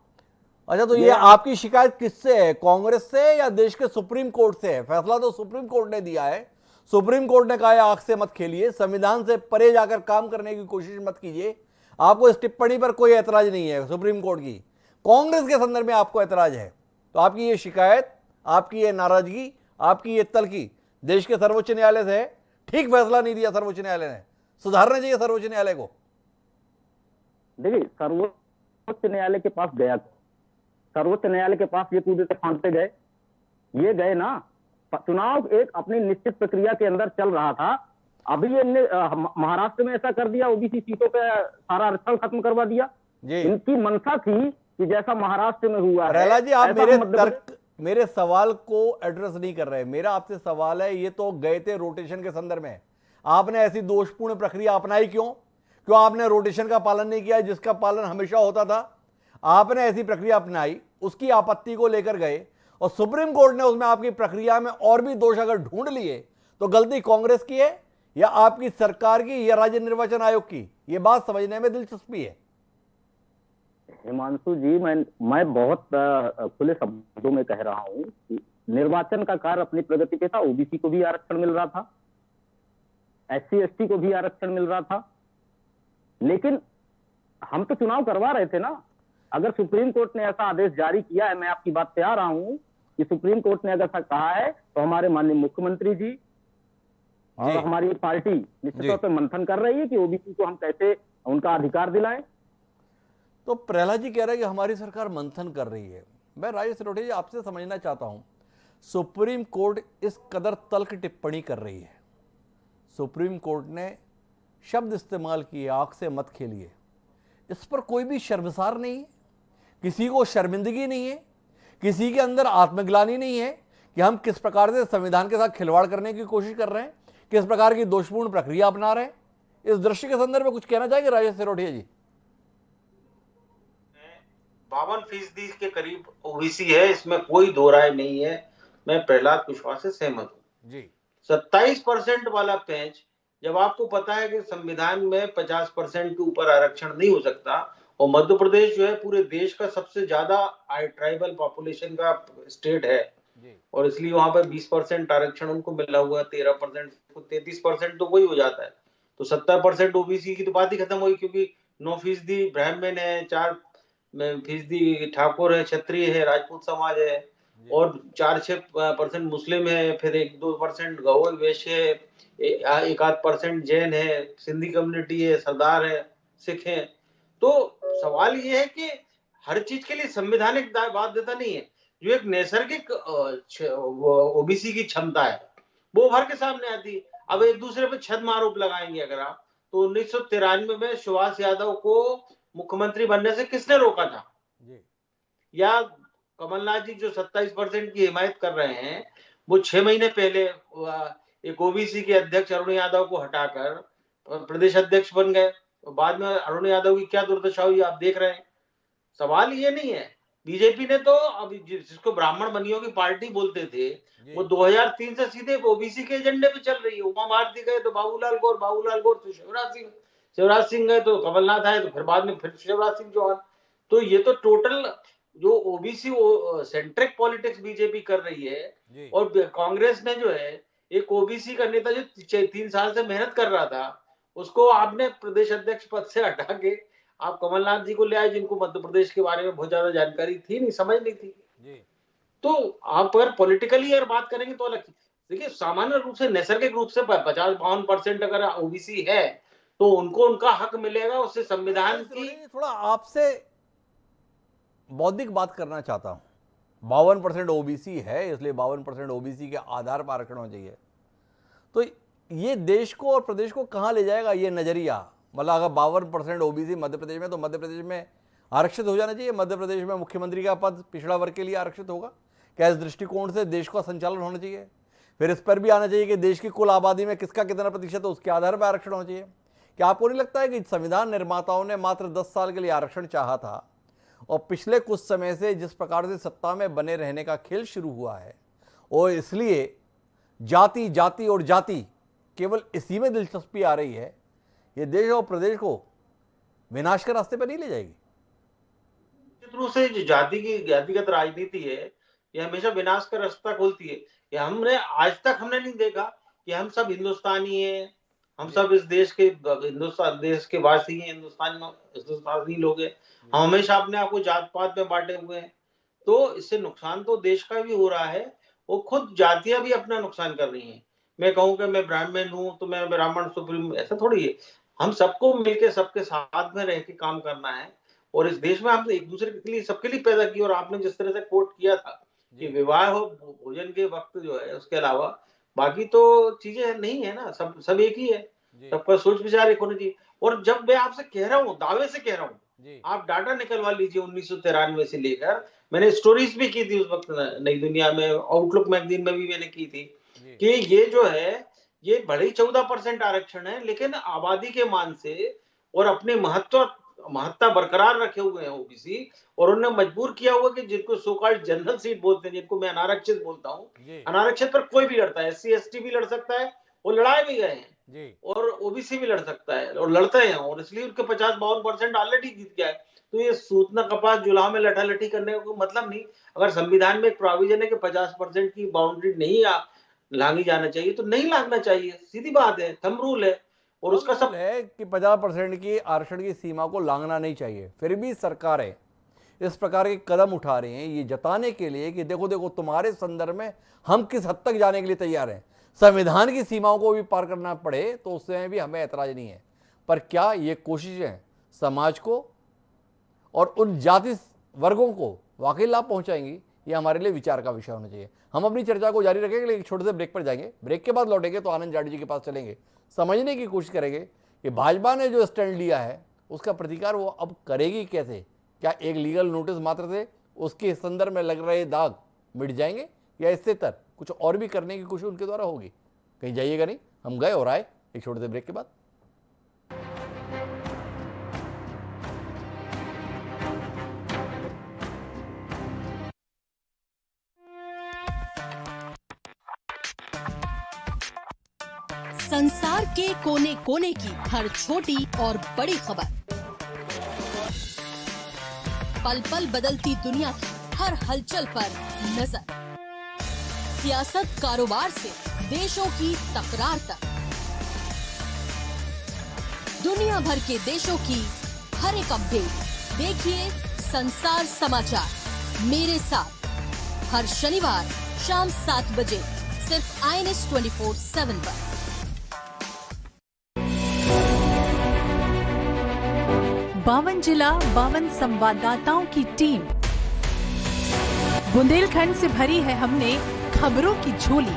अच्छा, तो ये आपकी शिकायत किससे है? कांग्रेस से या देश के सुप्रीम कोर्ट से है? फैसला तो सुप्रीम कोर्ट ने दिया है। सुप्रीम कोर्ट ने कहा है आंख से मत खेलिए, संविधान से परे जाकर काम करने की कोशिश मत कीजिए। आपको इस टिप्पणी पर कोई ऐतराज नहीं है सुप्रीम कोर्ट की, कांग्रेस के संदर्भ में आपको ऐतराज है। तो आपकी ये शिकायत, आपकी ये नाराजगी, आपकी ये तल्खी देश के सर्वोच्च न्यायालय से है। ठीक फैसला नहीं दिया सर्वोच्च न्यायालय ने, सुधारना चाहिए सर्वोच्च न्यायालय को। देखिए, सर्वोच्च न्यायालय के पास गया, सर्वोच्च न्यायालय के पास ये कूदे फांदते गए, ये गए ना। चुनाव एक अपनी निश्चित प्रक्रिया के अंदर चल रहा था। अभी ये महाराष्ट्र में ऐसा कर दिया, ओबीसी सीटों पे सारा आरक्षण खत्म करवा दिया। इनकी मंशा थी कि जैसा महाराष्ट्र में हुआ है। प्रहलाद जी, आप मेरे सवाल को एड्रेस नहीं कर रहे। मेरा आपसे सवाल है, ये तो गए थे रोटेशन के संदर्भ में, आपने ऐसी दोषपूर्ण प्रक्रिया अपनाई क्यों? आपने रोटेशन का पालन नहीं किया जिसका पालन हमेशा होता था? आपने ऐसी प्रक्रिया अपनाई, उसकी आपत्ति को लेकर गए और सुप्रीम कोर्ट ने उसमें आपकी प्रक्रिया में और भी दोष अगर ढूंढ लिए तो गलती कांग्रेस की है या आपकी सरकार की या राज्य निर्वाचन आयोग की? ये बात समझने में दिलचस्पी है। हिमांशु जी, मैं बहुत खुले शब्दों में कह रहा हूं कि निर्वाचन का कार्य अपनी प्रगति पे था। ओबीसी को भी आरक्षण मिल रहा था, एससी एसटी को भी आरक्षण मिल रहा था, लेकिन हम तो चुनाव करवा रहे थे ना। अगर सुप्रीम कोर्ट ने ऐसा आदेश जारी किया है, मैं आपकी बात पे आ रहा हूं कि सुप्रीम कोर्ट ने अगर ऐसा कहा है तो हमारे माननीय मुख्यमंत्री जी और हमारी पार्टी निश्चित तौर पर मंथन कर रही है कि ओबीसी को हम कैसे उनका अधिकार दिलाएं। तो प्रहलाद जी कह रहे हैं कि हमारी सरकार मंथन कर रही है। मैं राजेश सिरोठे जी आपसे समझना चाहता हूं, सुप्रीम कोर्ट इस कदर तल्ख टिप्पणी कर रही है, सुप्रीम कोर्ट ने शब्द इस्तेमाल किए आंख से मत खेलिए, इस पर कोई भी शर्मसार नहीं है? किसी को शर्मिंदगी नहीं है? किसी के अंदर आत्मग्लानि नहीं है कि हम किस प्रकार से संविधान के साथ खिलवाड़ करने की कोशिश कर रहे हैं, किस प्रकार की दोषपूर्ण प्रक्रिया अपना रहे हैं? इस दृश्य के संदर्भ में कुछ कहना चाहेंगे राजेश सिरोठिया जी? 52% के करीब ओबीसी है, इसमें कोई दो राय नहीं है। मैं प्रहलाद कुशवाहा से सहमत हूँ जी। 27% वाला पेंच, जब आपको पता है कि संविधान में 50% के ऊपर आरक्षण नहीं हो सकता और मध्य प्रदेश जो है पूरे देश का सबसे ज्यादा ट्राइबल पॉपुलेशन का स्टेट है और इसलिए वहां पर 20% आरक्षण उनको मिला हुआ, 13% 33% तो वही हो जाता है। तो 70% ओबीसी की तो बात ही खत्म हुई, क्योंकि 9% ब्राह्मण है, 4% ठाकुर है, क्षत्रिय है, राजपूत समाज है और 4-6% मुस्लिम है, फिर 1-2% गौड़ वैश्य है, 1-8% जैन है, सिंधी कम्युनिटी है, सरदार है, सिख है। तो सवाल ये है कि हर चीज के लिए संवैधानिक बाध्यता नहीं है। जो एक नैसर्गिक ओबीसी की क्षमता है वो उभर के सामने आती है। अब एक दूसरे पे छद्म आरोप लगाएंगे अगर आप, तो 1993 में सुभाष यादव को मुख्यमंत्री बनने से किसने रोका था? या कमलनाथ जी जो 27% की हिमायत कर रहे हैं, वो 6 महीने पहले एक ओबीसी के अध्यक्ष अरुण यादव को हटाकर प्रदेश अध्यक्ष बन गए, तो बाद में अरुण यादव की क्या दुर्दशा हुई आप देख रहे हैं। सवाल ये नहीं है, बीजेपी ने तो अब जिसको ब्राह्मण बनियों की पार्टी बोलते थे, वो 2003 से सीधे ओबीसी के एजेंडे पे चल रही है। उमा भारती गए तो बाबूलाल गौर तो शिवराज सिंह गए तो कमलनाथ आए, तो फिर बाद में फिर शिवराज सिंह चौहान। तो ये तो टोटल जो ओबीसी सेंट्रिक पॉलिटिक्स बीजेपी कर रही है। और कांग्रेस ने जो है एक ओबीसी का नेता जो 3 साल से मेहनत कर रहा था, उसको आपने प्रदेश अध्यक्ष पद से हटा के आप कमलनाथ जी को ले आए, जिनको मध्य प्रदेश के बारे में बहुत ज्यादा जानकारी थी नहीं, समझ नहीं थी। तो आप अगर पॉलिटिकली अगर बात करेंगे तो अलग। देखिए, सामान्य रूप से नैसर्गिक रूप से 50-52% अगर ओबीसी है तो उनको उनका हक मिलेगा, उससे संविधान की। थोड़ा आपसे बौद्धिक बात करना चाहता हूं। 52% ओबीसी है, इसलिए 52% ओबीसी के आधार पर आरक्षण होना चाहिए। तो ये देश को और प्रदेश को कहां ले जाएगा ये नजरिया? मतलब अगर 52% ओबीसी मध्य प्रदेश में, तो मध्य प्रदेश में आरक्षित हो जाना चाहिए। मध्य प्रदेश में मुख्यमंत्री का पद पिछड़ा वर्ग के लिए आरक्षित होगा। क्या इस दृष्टिकोण से देश का संचालन होना चाहिए? फिर इस पर भी आना चाहिए कि देश की कुल आबादी में किसका कितना प्रतिशत है, उसके आधार पर आरक्षण होना चाहिए। क्या आपको नहीं लगता है कि संविधान निर्माताओं ने मात्र 10 साल के लिए आरक्षण चाहा था, और पिछले कुछ समय से जिस प्रकार से सत्ता में बने रहने का खेल शुरू हुआ है, और इसलिए जाति जाति और जाति केवल इसी में दिलचस्पी आ रही है, ये देश और प्रदेश को विनाश के रास्ते पर नहीं ले जाएगी? निश्चित रूप से जो जाति की जातिगत राजनीति है, ये हमेशा विनाश का रास्ता खोलती है। ये हमने आज तक हमने नहीं देखा कि हम सब हिंदुस्तानी हैं, हम सब इस देश के देश के वासी हैं, हिंदुस्तानी लोग हैं। हम हमेशा अपने आप को जात पात में बांटे हुए हैं। तो इससे नुकसान तो देश का भी हो रहा है, वो खुद जातियां भी अपना नुकसान कर रही हैं। मैं कहूँ कि मैं ब्राह्मण हूँ तो मैं ब्राह्मण सुप्रीम, ऐसा थोड़ी है। हम सबको मिलकर सबके साथ में रह के काम करना है, और इस देश में हम एक दूसरे के लिए सबके लिए पैदा की। और आपने जिस तरह से कोट किया था कि विवाह हो भोजन के वक्त जो है, उसके अलावा बाकी तो चीजें नहीं है ना, सब एक ही है। सबका सोच विचार एक होना चाहिए। और जब मैं आपसे कह रहा हूँ, दावे से कह रहा हूँ, आप डाटा निकलवा लीजिए 1993 से लेकर। मैंने स्टोरीज भी की थी उस वक्त नई दुनिया में, आउटलुक मैगजीन में भी मैंने की थी कि ये जो है ये भले ही 14% आरक्षण है, लेकिन आबादी के मान से और अपने महत्ता बरकरार रखे हुए हैं ओबीसी। और उन्होंने मजबूर किया हुआ कि जिनको सोकॉल्ड जनरल सीट बोलते हैं, जिनको मैं अनारक्षित बोलता हूँ, अनारक्षित पर कोई भी लड़ता है, SC ST भी लड़ सकता है, वो लड़ाए भी गए हैं, और ओबीसी भी लड़ सकता है और लड़ते हैं, और इसलिए उनके 50-52% ऑलरेडी जीत गया है। तो ये सूतना कपास जुलाह में लठा लठी करने का कोई मतलब नहीं। अगर संविधान में एक प्रोविजन है कि 50% की बाउंड्री नहीं लांगी जाना चाहिए, तो नहीं लांगना चाहिए, सीधी बात है, थंब रूल है। और उसका सब है कि 50% की आरक्षण की सीमा को लांघना नहीं चाहिए। फिर भी सरकारें इस प्रकार के कदम उठा रही हैं ये जताने के लिए कि देखो देखो तुम्हारे संदर्भ में हम किस हद तक जाने के लिए तैयार हैं। संविधान की सीमाओं को भी पार करना पड़े तो उसमें भी हमें ऐतराज नहीं है। पर क्या ये कोशिशें समाज को और उन जाति वर्गों को वाकई लाभ पहुंचाएंगी, ये हमारे लिए विचार का विषय होना चाहिए। हम अपनी चर्चा को जारी रखेंगे, लेकिन छोटे से ब्रेक पर जाएंगे। ब्रेक के बाद लौटेंगे तो आनंद जाट जी के पास चलेंगे, समझने की कोशिश करेंगे कि भाजपा ने जो स्टैंड लिया है उसका प्रतिकार वो अब करेगी कैसे। क्या एक लीगल नोटिस मात्र से उसके संदर्भ में लग रहे दाग मिट जाएंगे, या इससे तर कुछ और भी करने की कोशिश उनके द्वारा होगी? कहीं जाइएगा नहीं, हम गए और आए एक छोटे से ब्रेक के बाद। संसार के कोने कोने की हर छोटी और बड़ी खबर, पल पल बदलती दुनिया की हर हलचल पर नजर, सियासत कारोबार से देशों की तकरार तक, दुनिया भर के देशों की हर एक अपडेट देखिए संसार समाचार मेरे साथ हर शनिवार शाम 7 बजे सिर्फ INS 24/7 पर। बावन जिला 52 संवाददाताओं की टीम, बुंदेलखंड से भरी है हमने खबरों की झोली।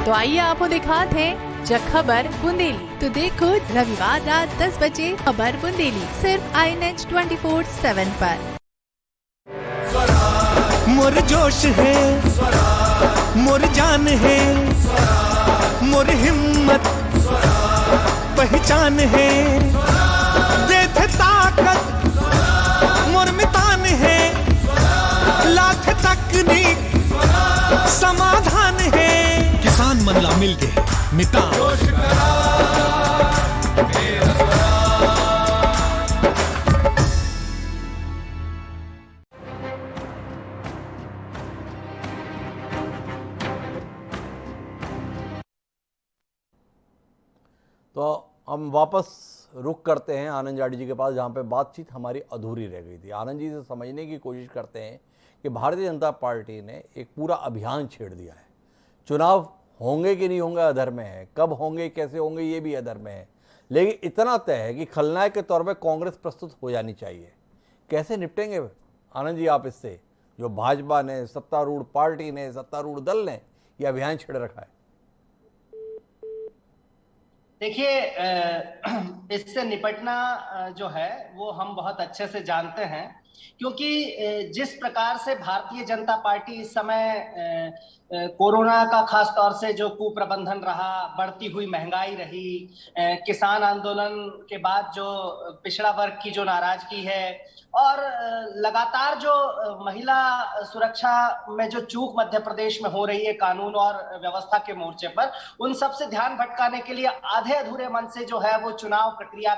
तो आइए आपको दिखाते हैं जग खबर बुंदेली। तो देखो रविवार रात 10 बजे खबर बुंदेली सिर्फ INS 24/7 पर। मोर जोश है, मोर जान है, मोर हिम्मत, पहचान है, देते ताकत मोर मितान है, लाख तकनीक समाधान है, किसान मन ला मिल गए मितान। तो हम वापस रुख करते हैं आनंद जाड़ी जी के पास, जहाँ पे बातचीत हमारी अधूरी रह गई थी। आनंद जी से समझने की कोशिश करते हैं कि भारतीय जनता पार्टी ने एक पूरा अभियान छेड़ दिया है। चुनाव होंगे कि नहीं होंगे अधर में है, कब होंगे कैसे होंगे ये भी अधर में है, लेकिन इतना तय है कि खलनायक के तौर पर कांग्रेस प्रस्तुत हो जानी चाहिए। कैसे निपटेंगे आनंद जी आप इससे, जो भाजपा ने, सत्तारूढ़ पार्टी ने, सत्तारूढ़ दल ने यह अभियान छेड़ रखा है? देखिए, इससे निपटना जो है वो हम बहुत अच्छे से जानते हैं, क्योंकि जिस प्रकार से भारतीय जनता पार्टी इस समय कोरोना का खास तौर से जो कुप्रबंधन रहा, बढ़ती हुई महंगाई रही, किसान आंदोलन के बाद जो पिछड़ा वर्ग की जो नाराजगी है, और लगातार जो महिला सुरक्षा में जो चूक मध्य प्रदेश में हो रही है कानून और व्यवस्था के मोर्चे पर, उन सब से ध्यान भटकाने के लिए आधे अधूरे मन से जो है वो चुनाव प्रक्रिया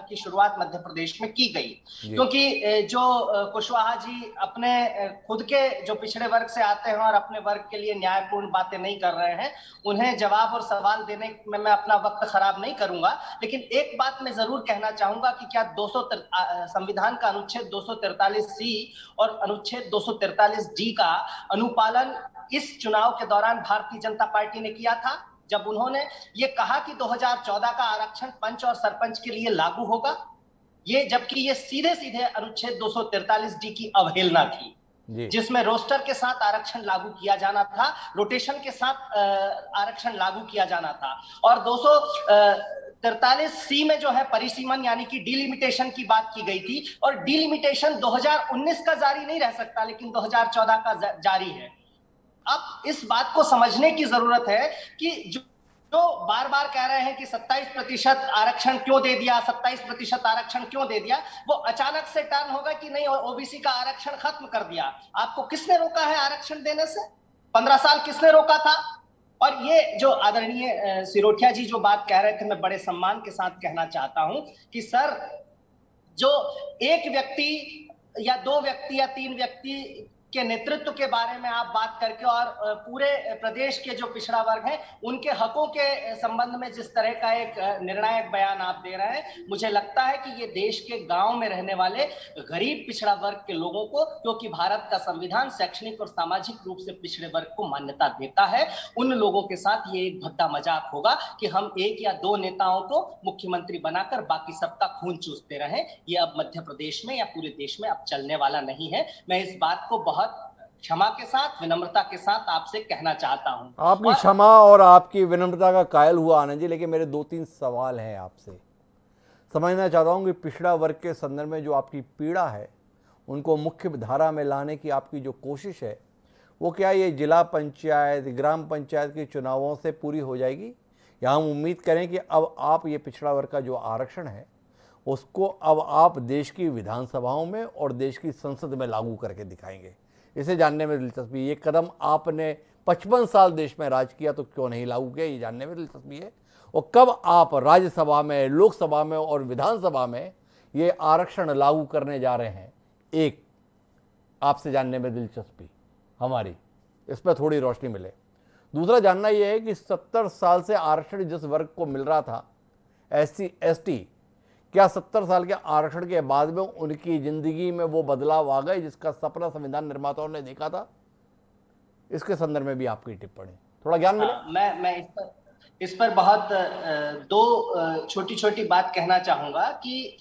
की शुरुआत मध्य प्रदेश में की गई। क्योंकि जो कुशवाहा जी अपने खुद के जो पिछड़े वर्ग से आते हैं और अपने वर्ग के लिए न्यायपूर्ण बातें नहीं कर रहे हैं, उन्हें जवाब और सवाल देने में मैं अपना वक्त खराब नहीं करूंगा। लेकिन एक बात मैं जरूर कहना चाहूंगा कि क्या संविधान का अनुच्छेद 243C और अनुच्छेद 243D का अनुपालन इस चुनाव के दौरान भारतीय जनता पार्टी ने किया था, जब उन्होंने ये कहा कि 2014 का आरक्षण पंच और सरपंच के लिए लागू होगा, ये जबकि ये सीधे सीधे अनुच्छेद 243D की अवहेलना थी, जिसमें रोस्टर के साथ आरक्षण लागू किया जाना था, रोटेशन के साथ आरक्षण लागू किया जाना था। और 243C में जो है परिसीमन यानी कि डिलिमिटेशन की बात की गई थी, और डिलिमिटेशन 2019 का जारी नहीं रह सकता, लेकिन 2014 का जारी है। अब इस बात को समझने की जरूरत है कि जो बार बार कह रहे हैं कि 27% आरक्षण क्यों दे दिया, 27% आरक्षण क्यों दे दिया, वो अचानक से टर्न होगा कि नहीं ओबीसी का आरक्षण खत्म कर दिया। आपको किसने रोका है आरक्षण देने से? 15 साल किसने रोका था? और ये जो आदरणीय सिरोठिया जी जो बात कह रहे थे, मैं बड़े सम्मान के साथ कहना चाहता हूं कि सर, जो एक व्यक्ति या 2 व्यक्ति या 3 व्यक्ति के नेतृत्व के बारे में आप बात करके और पूरे प्रदेश के जो पिछड़ा वर्ग है उनके हकों के संबंध में जिस तरह का एक निर्णायक बयान आप दे रहे हैं, मुझे लगता है कि ये देश के गांव में रहने वाले गरीब पिछड़ा वर्ग के लोगों को, क्योंकि भारत का संविधान शैक्षणिक और सामाजिक रूप से पिछड़े वर्ग को मान्यता देता है, उन लोगों के साथ ये एक भद्दा मजाक होगा कि हम 1 या 2 नेताओं को मुख्यमंत्री बनाकर बाकी सबका खून चूसते रहें। ये अब मध्य प्रदेश में या पूरे देश में अब चलने वाला नहीं है। मैं इस बात को बहुत क्षमा के साथ, विनम्रता के साथ आपसे कहना चाहता हूं। आपकी क्षमा और आपकी विनम्रता का कायल हुआ आनंद जी, लेकिन मेरे 2-3 सवाल हैं आपसे। समझना चाहता हूं कि पिछड़ा वर्ग के संदर्भ में जो आपकी पीड़ा है, उनको मुख्य धारा में लाने की आपकी जो कोशिश है, वो क्या ये जिला पंचायत, ग्राम पंचायत के चुनावों से पूरी हो जाएगी, या हम उम्मीद करें कि अब आप ये पिछड़ा वर्ग का जो आरक्षण है उसको अब आप देश की विधानसभाओं में और देश की संसद में लागू करके दिखाएंगे? इसे जानने में दिलचस्पी, ये कदम आपने 55 साल देश में राज किया तो क्यों नहीं लागू किया, ये जानने में दिलचस्पी है। और कब आप राज्यसभा में, लोकसभा में और विधानसभा में ये आरक्षण लागू करने जा रहे हैं, एक आपसे जानने में दिलचस्पी हमारी, इस पर थोड़ी रोशनी मिले। दूसरा जानना यह है कि 70 साल से आरक्षण जिस वर्ग को मिल रहा था, SC ST, क्या 70 साल के आरक्षण के बाद में उनकी जिंदगी में वो बदलाव आ गए जिसका सपना संविधान निर्माताओं ने देखा था? इसके संदर्भ में भी आपकी टिप्पणी, थोड़ा ज्ञान मिले। मैं इस पर बहुत 2 छोटी छोटी बात कहना चाहूंगा कि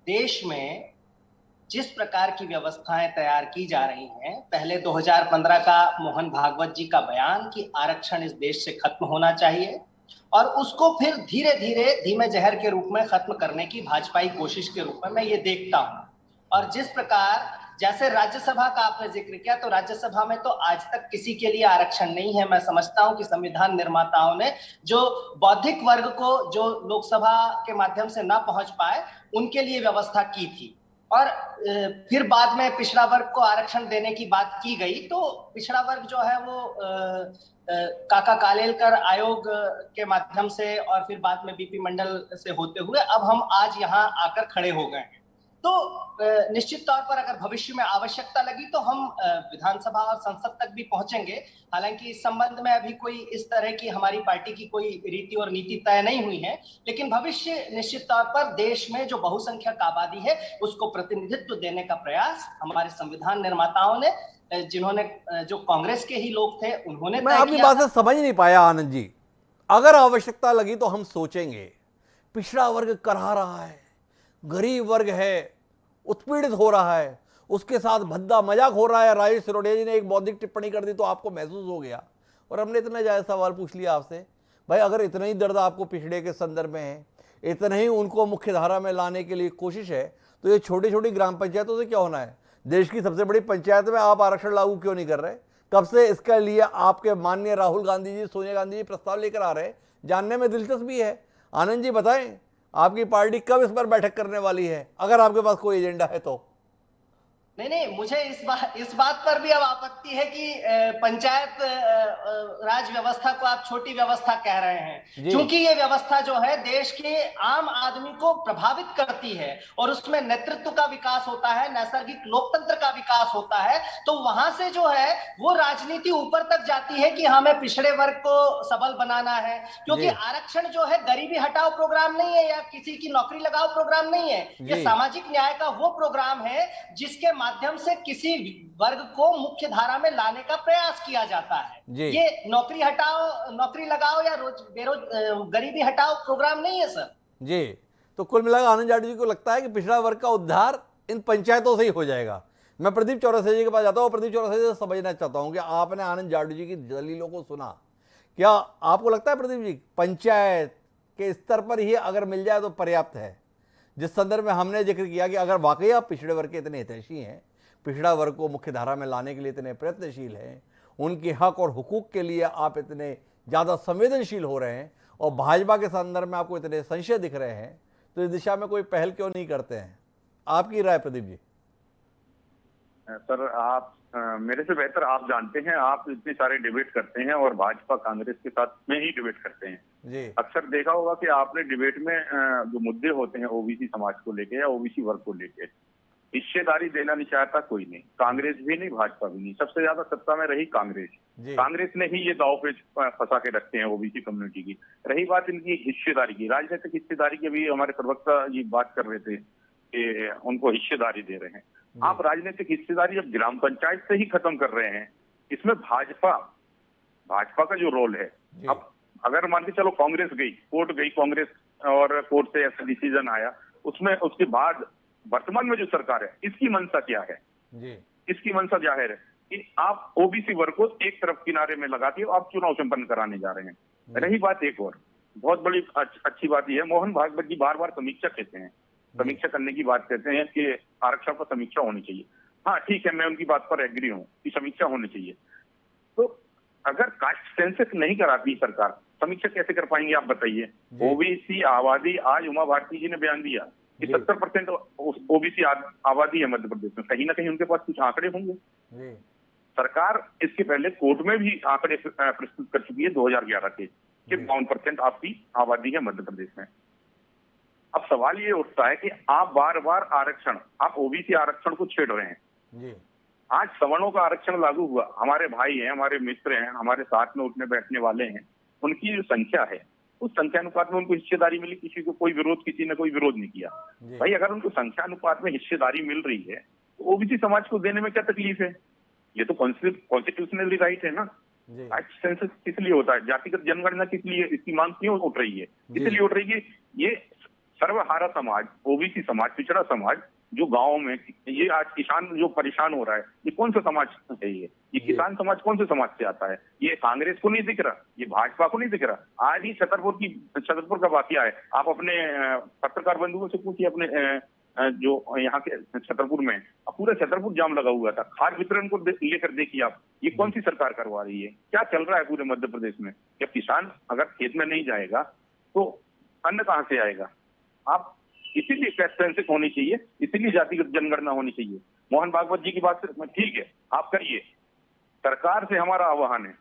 देश में जिस प्रकार की व्यवस्थाएं तैयार की जा रही हैं, पहले 2015 का मोहन भागवत जी का बयान कि आरक्षण इस देश से खत्म होना चाहिए, और उसको फिर धीरे धीरे धीमे जहर के रूप में खत्म करने की भाजपाई कोशिश के रूप में मैं ये देखता हूं। और जिस प्रकार जैसे राज्यसभा का आपने जिक्र किया, तो राज्यसभा में तो आज तक किसी के लिए आरक्षण नहीं है। मैं समझता हूं कि संविधान निर्माताओं ने जो बौद्धिक वर्ग को जो लोकसभा के माध्यम से ना पहुंच पाए, उनके लिए व्यवस्था की थी। और फिर बाद में पिछड़ा वर्ग को आरक्षण देने की बात की गई, तो पिछड़ा वर्ग जो है वो काका कालेलकर आयोग के माध्यम से और फिर बाद में बीपी मंडल से होते हुए अब हम आज यहाँ आकर खड़े हो गए हैं। तो निश्चित तौर पर अगर भविष्य में आवश्यकता लगी तो हम विधानसभा और संसद तक भी पहुंचेंगे। हालांकि इस संबंध में अभी कोई इस तरह की हमारी पार्टी की कोई रीति और नीति तय नहीं हुई है, लेकिन भविष्य निश्चित तौर पर देश में जो बहुसंख्यक आबादी है उसको प्रतिनिधित्व देने का प्रयास हमारे संविधान निर्माताओं ने, जिन्होंने जो कांग्रेस के ही लोग थे, उन्होंने मैं आपकी बात से समझ नहीं पाया आनंद जी। अगर आवश्यकता लगी तो हम सोचेंगे, पिछड़ा वर्ग करहा रहा है, गरीब वर्ग है, उत्पीड़ित हो रहा है, उसके साथ भद्दा मजाक हो रहा है। राजेश सिरोडिया जी ने एक बौद्धिक टिप्पणी कर दी तो आपको महसूस हो गया और हमने इतना जायज़ सवाल पूछ लिया आपसे, भाई अगर इतना ही दर्द आपको पिछड़े के संदर्भ में है, इतना ही उनको मुख्य धारा में लाने के लिए कोशिश है, तो ये छोटी छोटी ग्राम पंचायतों से क्या होना है? देश की सबसे बड़ी पंचायत में आप आरक्षण लागू क्यों नहीं कर रहे? कब से इसके लिए आपके माननीय राहुल गांधी जी, सोनिया गांधी जी प्रस्ताव लेकर आ रहे हैं? जानने में दिलचस्पी है। आनंद जी बताएं, आपकी पार्टी कब इस पर बैठक करने वाली है, अगर आपके पास कोई एजेंडा है तो? नहीं, मुझे इस बात पर भी अब आपत्ति है कि पंचायत राज व्यवस्था को आप छोटी व्यवस्था कह रहे हैं, क्योंकि ये व्यवस्था जो है देश के आम आदमी को प्रभावित करती है और उसमें नेतृत्व का विकास होता है, नैसर्गिक लोकतंत्र का विकास होता है। तो वहां से जो है वो राजनीति ऊपर तक जाती है कि हमें पिछड़े वर्ग को सबल बनाना है, क्योंकि आरक्षण जो है गरीबी हटाओ प्रोग्राम नहीं है या किसी की नौकरी लगाओ प्रोग्राम नहीं है। ये सामाजिक न्याय का वो प्रोग्राम है जिसके माध्यम से किसी वर्ग को मुख्य धारा में लाने का प्रयास किया जाता है। ये नौकरी हटाओ, नौकरी लगाओ या गरीबी हटाओ प्रोग्राम नहीं है सर जी। तो कुल मिलाकर आनंद जाटू जी को लगता है कि पिछड़ा वर्ग का उद्धार इन पंचायतों से ही हो जाएगा। मैं प्रदीप चौरसिया जी के पास जाता हूँ। प्रदीप चौरसिया से समझना चाहता हूँ कि आपने आनंद जाटू जी की दलीलों को सुना, क्या आपको लगता है प्रदीप जी पंचायत के स्तर पर ही अगर मिल जाए तो पर्याप्त है? जिस संदर्भ में हमने जिक्र किया कि अगर वाकई आप पिछड़े वर्ग के इतने हितैषी हैं, पिछड़ा वर्ग को मुख्य धारा में लाने के लिए इतने प्रयत्नशील हैं, उनके हक और हुकूक के लिए आप इतने ज़्यादा संवेदनशील हो रहे हैं और भाजपा के संदर्भ में आपको इतने संशय दिख रहे हैं, तो इस दिशा में कोई पहल क्यों नहीं करते हैं? आपकी राय प्रदीप जी। सर आप मेरे से बेहतर आप जानते हैं, आप इतने सारे डिबेट करते हैं और भाजपा कांग्रेस के साथ में ही डिबेट करते हैं जी। अक्सर देखा होगा कि आपने डिबेट में जो मुद्दे होते हैं ओबीसी समाज को लेके या ओबीसी वर्ग को लेके, हिस्सेदारी देना नहीं चाहता कोई नहीं, कांग्रेस भी नहीं, भाजपा भी नहीं। सबसे ज्यादा सत्ता में रही कांग्रेस। कांग्रेस ने ही ये दाव पे फंसा के रखते हैं ओबीसी कम्युनिटी की। रही बात इनकी हिस्सेदारी की, राजनीतिक हिस्सेदारी की, अभी हमारे प्रवक्ता जी बात कर रहे थे कि उनको हिस्सेदारी दे रहे हैं। आप राजनीतिक हिस्सेदारी अब ग्राम पंचायत से ही खत्म कर रहे हैं। इसमें भाजपा का जो रोल है, अब अगर मान के चलो कांग्रेस गई, कोर्ट गई कांग्रेस और कोर्ट से ऐसा डिसीजन आया, उसमें उसके बाद वर्तमान में जो सरकार है इसकी मंशा क्या है? इसकी मंशा जाहिर है कि आप ओबीसी वर्ग को एक तरफ किनारे में लगा के आप चुनाव संपन्न कराने जा रहे हैं। रही बात एक और बहुत बड़ी अच्छी बात यह है, मोहन भागवत जी बार बार समीक्षा कहते हैं, समीक्षा करने की बात कहते हैं कि आरक्षण पर समीक्षा होनी चाहिए। हाँ ठीक है, मैं उनकी बात पर एग्री हूँ कि समीक्षा होनी चाहिए। तो अगर कास्ट सेंसस नहीं कराती सरकार, समीक्षा कैसे कर पाएंगे आप बताइए? ओबीसी आबादी, आज उमा भारती जी ने बयान दिया कि 70% ओबीसी आबादी है मध्य प्रदेश में, कहीं ना कहीं उनके पास कुछ आंकड़े होंगे। सरकार इसके पहले कोर्ट में भी आंकड़े प्रस्तुत कर चुकी है 2011 के कि 52% आपकी आबादी है मध्य प्रदेश में। अब सवाल ये उठता है कि आप बार बार आरक्षण, आप ओबीसी आरक्षण को छेड़ रहे हैं। आज सवर्णों का आरक्षण लागू हुआ, हमारे भाई हैं, हमारे मित्र हैं, हमारे साथ में उठने बैठने वाले हैं, उनकी जो संख्या है उस संख्या अनुपात में उनको हिस्सेदारी मिली, किसी को कोई विरोध, किसी ने कोई विरोध नहीं किया। भाई अगर उनको संख्या अनुपात में हिस्सेदारी मिल रही है तो ओबीसी समाज को देने में क्या तकलीफ है? ये तो कॉन्स्टिट्यूशनली राइट है ना। कास्ट सेंसस किस लिए होता है? जातिगत जनगणना किस लिए, इसकी मांग क्यों उठ रही है? इसलिए उठ रही है ये सर्वहारा समाज, ओबीसी समाज, पिछड़ा समाज जो गाँव में, ये आज किसान जो परेशान हो रहा है, ये कौन सा समाज है? ये किसान समाज कौन से समाज से आता है? ये कांग्रेस को नहीं दिख रहा, ये भाजपा को नहीं दिख रहा। आज ही छतरपुर का वाकया है, आप अपने पत्रकार बंधुओं से पूछिए, अपने जो यहाँ के छतरपुर में पूरा छतरपुर जाम लगा हुआ था। खाद वितरण को लेकर देखिए आप, ये कौन सी सरकार करवा रही है? क्या चल रहा है पूरे मध्य प्रदेश में? जब किसान अगर खेत में नहीं जाएगा तो अन्न कहाँ से आएगा? आप इसीलिए कैस्ट सेंसिंग होनी चाहिए, इसीलिए जातिगत जनगणना होनी चाहिए। मोहन भागवत जी की बात ठीक है, आप करिए, सरकार से हमारा आह्वान है,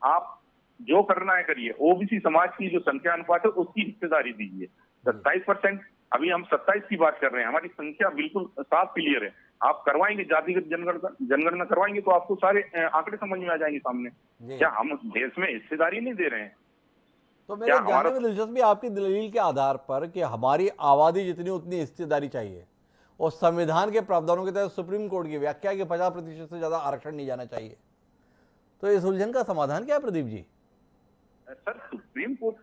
आप जो करना है करिए। ओबीसी समाज की जो संख्या अनुपात है उसकी हिस्सेदारी दीजिए। 27%, अभी हम 27 की बात कर रहे हैं, हमारी संख्या बिल्कुल साफ क्लियर है। आप करवाएंगे जातिगत जनगणना करवाएंगे तो आपको सारे आंकड़े समझ में आ जाएंगे सामने। क्या हम देश में हिस्सेदारी नहीं दे रहे हैं? तो मेरे जानने में दिलचस्पी आपकी दलील के आधार पर कि हमारी आबादी जितनी उतनी हिस्सेदारी चाहिए और संविधान के प्रावधानों के तहत सुप्रीम कोर्ट की व्याख्या कि 50% से ज्यादा आरक्षण नहीं जाना चाहिए, तो इस उलझन का समाधान क्या है Pradeep ji? Sir supreme court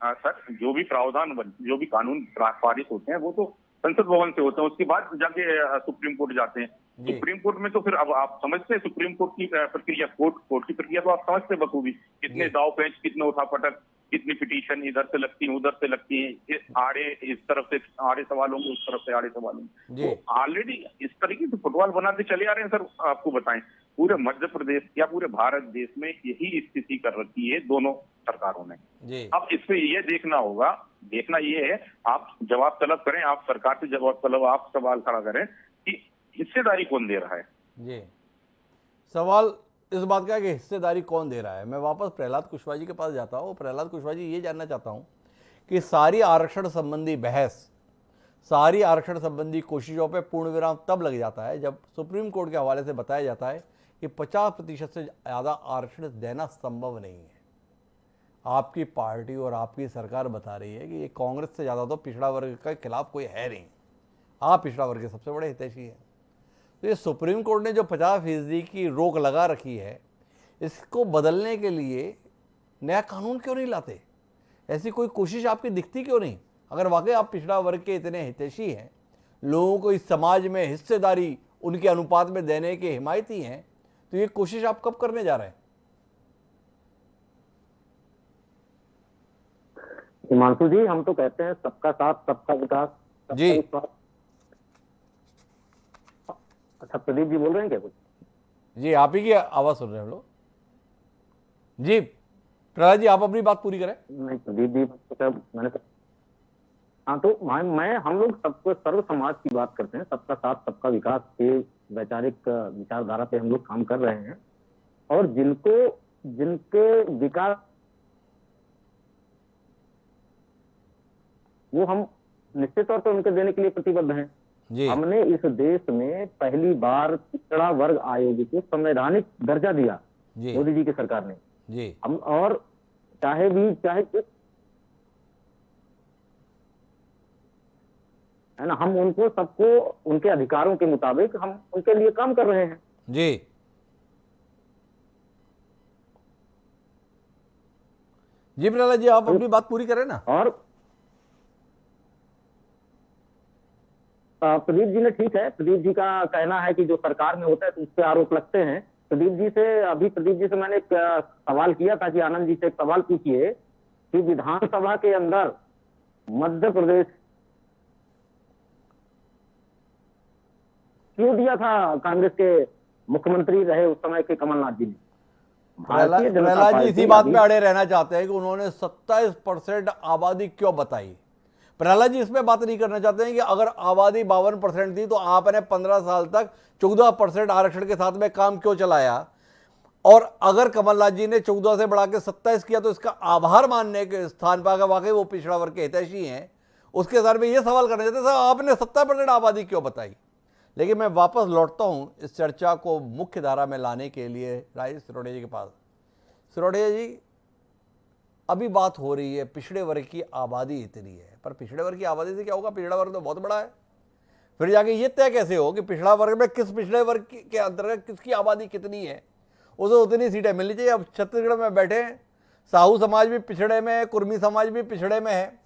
sir जो भी प्रावधान जो भी कानून पारित होते हैं वो तो संसद भवन से होते हैं, उसके बाद जाके सुप्रीम कोर्ट जाते हैं। सुप्रीम कोर्ट में तो फिर अब आप समझते हैं सुप्रीम कोर्ट की प्रक्रिया, कोर्ट की प्रक्रिया तो आप समझते हैं बखूबी, कितने दाव पेंच, कितने उठापटक, कितनी पिटीशन इधर से लगती है उधर से लगती है, आड़े इस तरफ से आड़े सवाल होंगे, उस तरफ से आड़े सवाल होंगे। तो ऑलरेडी इस तरीके से फुटबॉल बनाते चले आ रहे हैं। सर आपको बताएं, पूरे मध्य प्रदेश या पूरे भारत देश में यही स्थिति कर रखी है दोनों सरकारों ने। अब इस पे ये देखना ये है, आप जवाब तलब करें, आप सरकार से जवाब तलब, आप सवाल खड़ा करें कि हिस्सेदारी कौन दे रहा है। जी, सवाल इस बात का है कि हिस्सेदारी कौन दे रहा है। मैं वापस प्रहलाद कुशवाहा जी के पास जाता हूँ। प्रहलाद कुशवाहा जी, ये जानना चाहता हूँ कि सारी आरक्षण संबंधी बहस, सारी आरक्षण संबंधी कोशिशों पे पूर्ण विराम तब लग जाता है जब सुप्रीम कोर्ट के हवाले से बताया जाता है कि 50% से ज़्यादा आरक्षण देना संभव नहीं है। आपकी पार्टी और आपकी सरकार बता रही है कि ये कांग्रेस से ज़्यादा तो पिछड़ा वर्ग के खिलाफ कोई है नहीं, आप पिछड़ा वर्ग के सबसे बड़े हितैषी हैं। तो ये सुप्रीम कोर्ट ने जो 50% की रोक लगा रखी है, इसको बदलने के लिए नया कानून क्यों नहीं लाते? ऐसी कोई कोशिश आपकी दिखती क्यों नहीं? अगर वाकई आप पिछड़ा वर्ग के इतने हितैषी हैं, लोगों को इस समाज में हिस्सेदारी उनके अनुपात में देने के हिमायती हैं, तो ये कोशिश आप कब करने जा रहे हैं? हिमांशु जी, हम तो कहते हैं सबका साथ सबका विकास, सबका जी। विश्वास। अच्छा, प्रदीप जी बोल रहे हैं क्या कुछ? जी, आप ही की आवाज सुन रहे हैं हम लोग। जी प्रहलाद जी, आप अपनी बात पूरी करें। नहीं प्रदीप जी, मैंने हाँ, तो मैं हम लोग सबको सर्व समाज की बात करते हैं, सबका साथ सबका विकास के वैचारिक विचारधारा पे हम लोग काम कर रहे हैं, और जिनके विकास वो हम निश्चित तौर पर उनके देने के लिए प्रतिबद्ध हैं। हमने इस देश में पहली बार पिछड़ा वर्ग आयोग को संवैधानिक दर्जा दिया मोदी जी की सरकार ने जी। हम, और चाहे है ना, हम उनको सबको उनके अधिकारों के मुताबिक हम उनके लिए काम कर रहे हैं। जी जी प्रहलाद जी, आप अपनी बात पूरी करें ना। और प्रदीप जी ने, ठीक है, प्रदीप जी का कहना है कि जो सरकार में होता है तो उस पर आरोप लगते हैं। प्रदीप जी से मैंने एक सवाल किया था कि आनंद जी से एक सवाल पूछिए कि विधानसभा के अंदर मध्य प्रदेश क्यों दिया था कांग्रेस के मुख्यमंत्री रहे उस समय के कमलनाथ जी ने? प्रहलाद जी इसी बात पे अड़े रहना चाहते हैं कि उन्होंने 27% आबादी क्यों बताई। प्रहलाद जी इसमें बात नहीं करना चाहते हैं कि अगर आबादी 52% थी तो आपने 15 साल तक 14% आरक्षण के साथ में काम क्यों चलाया, और अगर कमलनाथ जी ने 14 से बढ़ा के 27 किया तो इसका आभार मानने के स्थान पर अगर वाकई वो पिछड़ा वर्ग के हितैषी हैं, उसके साथ में ये सवाल करना चाहते हैं आपने 70% आबादी क्यों बताई। लेकिन मैं वापस लौटता हूँ इस चर्चा को मुख्य धारा में लाने के लिए राजेश सिरोड़िया जी के पास। सिरोड़िया जी, अभी बात हो रही है पिछड़े वर्ग की आबादी इतनी है, पर पिछड़े वर्ग की आबादी से क्या होगा? पिछड़ा वर्ग तो बहुत बड़ा है। फिर जाके ये तय कैसे हो कि पिछड़ा वर्ग में किस पिछड़े वर्ग के अंतर्गत किसकी आबादी कितनी है? उसे उतनी सीटें मिलनी चाहिए। अब छत्तीसगढ़ में बैठे हैं, साहू समाज भी पिछड़े में है, कुर्मी समाज भी पिछड़े में है।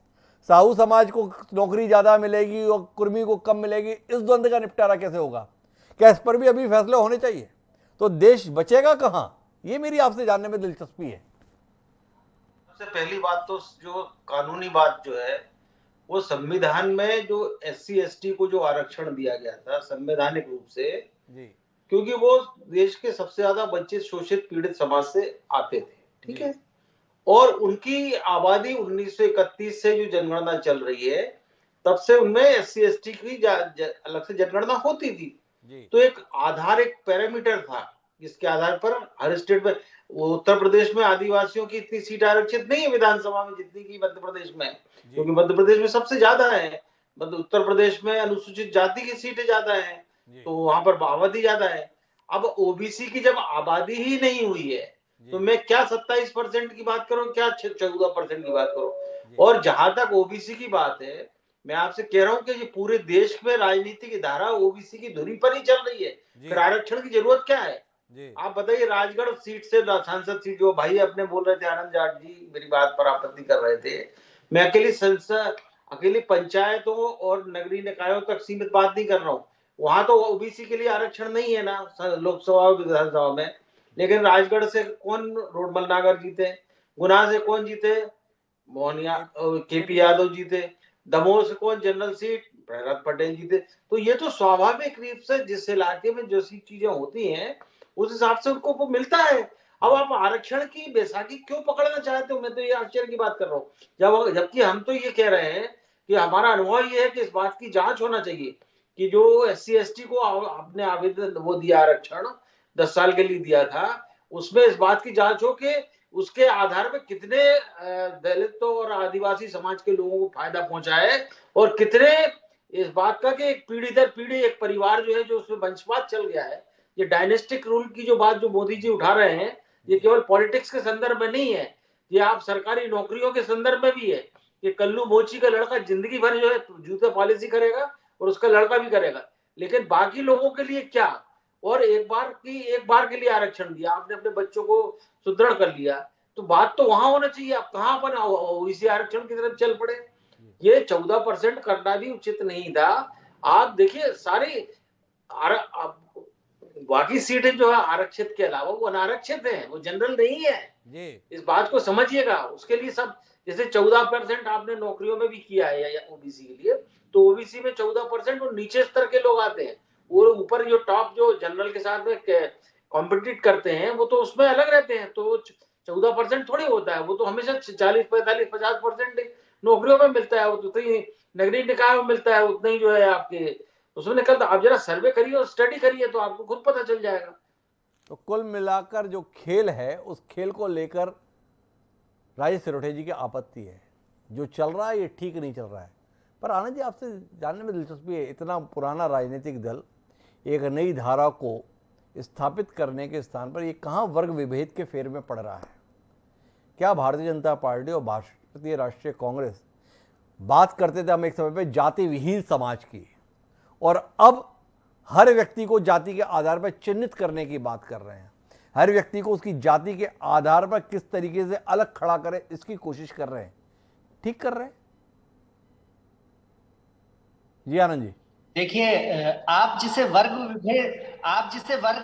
साहू समाज को नौकरी ज़्यादा मिलेगी और कुर्मी को कम मिलेगी, इस द्वंद्व का निपटारा कैसे होगा? क्या इस पर भी अभी फैसले होने चाहिए? तो देश बचेगा कहाँ, ये मेरी आपसे जानने में दिलचस्पी है। सबसे पहली बात तो जो कानूनी बात जो है वो संविधान में जो SC ST को जो आरक्षण दिया गया था संवैधानिक रूप से, क्योंकि वो देश के सबसे ज्यादा वंचित शोषित पीड़ित समाज से आते थे, ठीक है, और उनकी आबादी 1931 से जो जनगणना चल रही है तब से उनमें SC ST की अलग से जनगणना होती थी। तो एक आधार, एक पैरामीटर था जिसके आधार पर हर स्टेट में, उत्तर प्रदेश में आदिवासियों की इतनी सीट आरक्षित नहीं है विधानसभा में जितनी की मध्य प्रदेश में, क्योंकि मध्य प्रदेश में सबसे ज्यादा है। मतलब उत्तर प्रदेश में अनुसूचित जाति की सीटें ज्यादा है, तो वहां पर आबादी ज्यादा है। अब ओबीसी की जब आबादी ही नहीं हुई है तो मैं क्या 27% की बात करूं, क्या 14% की बात करूं। और जहां तक ओबीसी की बात है, मैं आपसे कह रहा हूं कि ये पूरे देश में राजनीति की धारा ओबीसी की धुरी पर ही चल रही है, फिर आरक्षण की जरूरत क्या है। आप बताइए, राजगढ़ सीट से सांसद सीट, जो भाई अपने बोल रहे थे आनंद जाट जी मेरी बात पर आपत्ति कर रहे थे, मैं अकेली पंचायतों और नगरीय निकायों तक सीमित बात नहीं कर रहा हूँ। वहां तो ओबीसी के लिए आरक्षण नहीं है ना लोकसभा और विधानसभा में, लेकिन राजगढ़ से कौन रोडमल नागर जीते, गुना से कौन जीते, मोहनिया KP यादव जीते, दमोह से कौन जनरल सीट प्रहलाद पटेल जीते। तो ये तो स्वाभाविक रूप से जिस इलाके में जैसी चीजें होती हैं उस हिसाब से उनको वो मिलता है। अब आप आरक्षण की बैसाखी क्यों पकड़ना चाहते हो, मैं तो ये आश्चर्य की बात कर रहा हूँ, जबकि हम तो ये कह रहे हैं कि हमारा अनुभव ये है कि इस बात की जांच होना चाहिए कि जो SC ST को आपने आवेदन वो दिया आरक्षण 10 साल के लिए दिया था, उसमें इस बात की जांच हो कि उसके आधार पर कितने दलितों और आदिवासी समाज के लोगों को फायदा पहुंचा है, और कितने इस बात का कि एक पीढ़ी दर पीढ़ी एक परिवार जो है जो उसमें वंशवाद चल गया है। ये डायनेस्टिक रूल की जो बात जो मोदी जी उठा रहे हैं, ये केवल पॉलिटिक्स के संदर्भ में नहीं है, ये आप सरकारी नौकरियों के संदर्भ में भी है। ये कल्लू मोची का लड़का जिंदगी भर जो है जूते पॉलिसी करेगा और उसका लड़का भी करेगा, लेकिन बाकी लोगों के लिए क्या। और एक बार के लिए आरक्षण दिया आपने, अपने बच्चों को सुदृढ़ कर लिया, तो बात तो वहां होना चाहिए। आप कहां अपन ओबीसी आरक्षण की तरफ चल पड़े। ये 14% करना भी उचित नहीं था। आप देखिए सारी बाकी सीटें जो है आरक्षित के अलावा वो अनारक्षित हैं, वो जनरल नहीं है। इस बात को समझिएगा। उसके लिए सब, जैसे 14% आपने नौकरियों में भी किया है ओबीसी के लिए, तो ओबीसी में 14% वो नीचे स्तर के लोग आते हैं, और ऊपर जो टॉप जो जनरल के साथ में कॉम्पिटिट करते हैं वो तो उसमें अलग रहते हैं। तो 14% थोड़ी होता है, वो तो हमेशा 40, 45, 50% नौकरियों में मिलता है, उतना ही नगरीय निकाय में मिलता है, उतना ही जो है आपके उसमें निकलता। आप जरा सर्वे करिए और स्टडी करिए तो आपको खुद पता चल जाएगा। तो कुल मिलाकर जो खेल है उस खेल को लेकर राजेश सिरोठे जी की आपत्ति है, जो चल रहा है ये ठीक नहीं चल रहा है। पर आनंद जी, आपसे जानने में दिलचस्पी है, इतना पुराना राजनीतिक दल एक नई धारा को स्थापित करने के स्थान पर ये कहाँ वर्ग विभेद के फेर में पड़ रहा है। क्या भारतीय जनता पार्टी और भारतीय राष्ट्रीय कांग्रेस बात करते थे हम एक समय पे जाति विहीन समाज की, और अब हर व्यक्ति को जाति के आधार पर चिन्हित करने की बात कर रहे हैं। हर व्यक्ति को उसकी जाति के आधार पर किस तरीके से अलग खड़ा करें इसकी कोशिश कर रहे हैं। ठीक कर रहे हैं जी आनंद जी? देखिए, आप जिसे वर्ग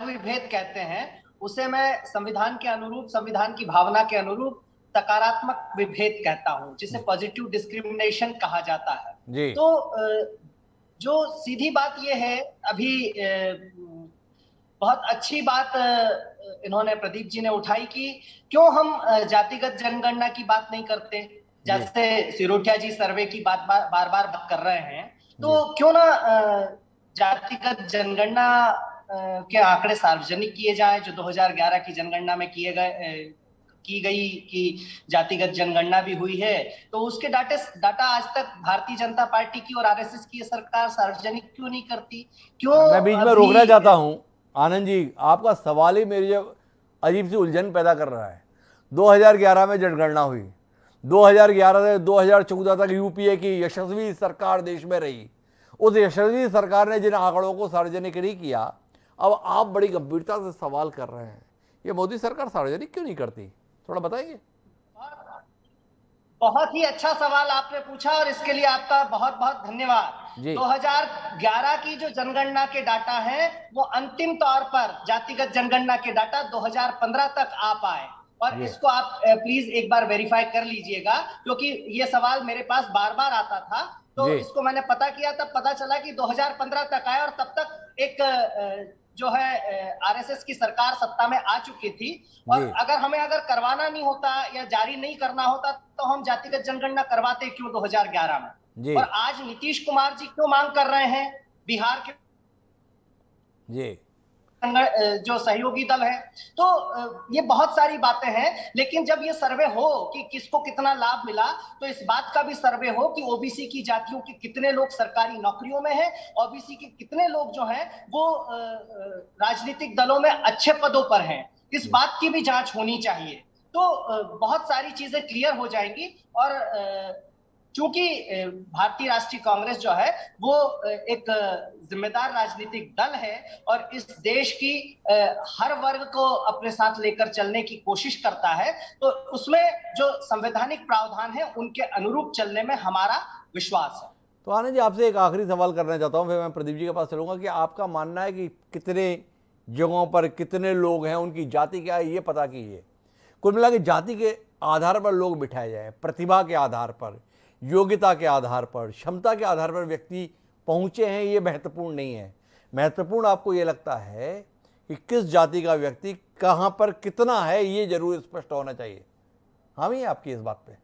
विभेद कहते हैं उसे मैं संविधान के अनुरूप, संविधान की भावना के अनुरूप सकारात्मक विभेद कहता हूं, जिसे पॉजिटिव डिस्क्रिमिनेशन कहा जाता है जी। तो जो सीधी बात यह है, अभी बहुत अच्छी बात इन्होंने, प्रदीप जी ने उठाई कि क्यों हम जातिगत जनगणना की बात नहीं करते। जैसे सिरोठिया जी सर्वे की बात बार बार बात कर रहे हैं, तो क्यों ना जातिगत जनगणना के आंकड़े सार्वजनिक किए जाएं, जो 2011 की जनगणना में की गई कि जातिगत जनगणना भी हुई है। तो उसके डाटा आज तक भारतीय जनता पार्टी की और आरएसएस की सरकार सार्वजनिक क्यों नहीं करती? क्यों? मैं बीच में रोकना चाहता हूं आनंद जी, आपका सवाल ही मेरी अजीब सी उलझन पैदा कर रहा है। 2011 में जनगणना हुई, 2011 से 2014 तक यूपीए की यशस्वी सरकार देश में रही। उस यशस्वी सरकार ने जिन आंकड़ों को सार्वजनिक नहीं किया, अब आप बड़ी गंभीरता से सवाल कर रहे हैं, ये मोदी सरकार सार्वजनिक क्यों नहीं करती? थोड़ा बताएंगे। बहुत ही अच्छा सवाल आपने पूछा और इसके लिए आपका बहुत बहुत धन्यवाद। 2011 की जो जनगणना के डाटा है वो अंतिम तौर पर जातिगत जनगणना के डाटा 2015 तक आ पाए। और इसको आप प्लीज एक बार वेरीफाई कर लीजिएगा, क्योंकि ये सवाल मेरे पास बार बार आता था। तो इसको मैंने पता किया, तब पता चला कि 2015 तक आया और तब तक एक जो है आरएसएस की सरकार सत्ता में आ चुकी थी। और अगर हमें करवाना नहीं होता या जारी नहीं करना होता तो हम जातिगत जनगणना करवाते क्यों 2011 में? और आज नीतीश कुमार जी क्यों मांग कर रहे हैं बिहार के जो सहयोगी दल है? तो ये बहुत सारी बातें हैं, लेकिन जब ये सर्वे हो कि किसको कितना लाभ मिला, तो इस बात का भी सर्वे हो कि ओबीसी की जातियों के कितने लोग सरकारी नौकरियों में हैं, ओबीसी के कितने लोग जो हैं वो राजनीतिक दलों में अच्छे पदों पर हैं। इस बात की भी जांच होनी चाहिए। तो बहुत सारी चीजें क्लियर हो जाएंगी। और चूंकि भारतीय राष्ट्रीय कांग्रेस जो है वो एक जिम्मेदार राजनीतिक दल है और इस देश की हर वर्ग को अपने साथ लेकर चलने की कोशिश करता है, तो उसमें जो संवैधानिक प्रावधान है उनके अनुरूप चलने में हमारा विश्वास है। तो आनंद जी, आपसे एक आखिरी सवाल करना चाहता हूं, फिर मैं प्रदीप जी के पास चलूंगा कि आपका मानना है कि कितने जगहों पर कितने लोग हैं, उनकी जाति क्या है, ये पता कीजिए। कुल मिला के जाति के आधार पर लोग बिठाए जाए, प्रतिभा के आधार पर, योग्यता के आधार पर, क्षमता के आधार पर व्यक्ति पहुंचे हैं, ये महत्वपूर्ण नहीं है। महत्वपूर्ण आपको ये लगता है कि किस जाति का व्यक्ति कहां पर कितना है, ये जरूर स्पष्ट होना चाहिए। हामी है आपकी इस बात पे?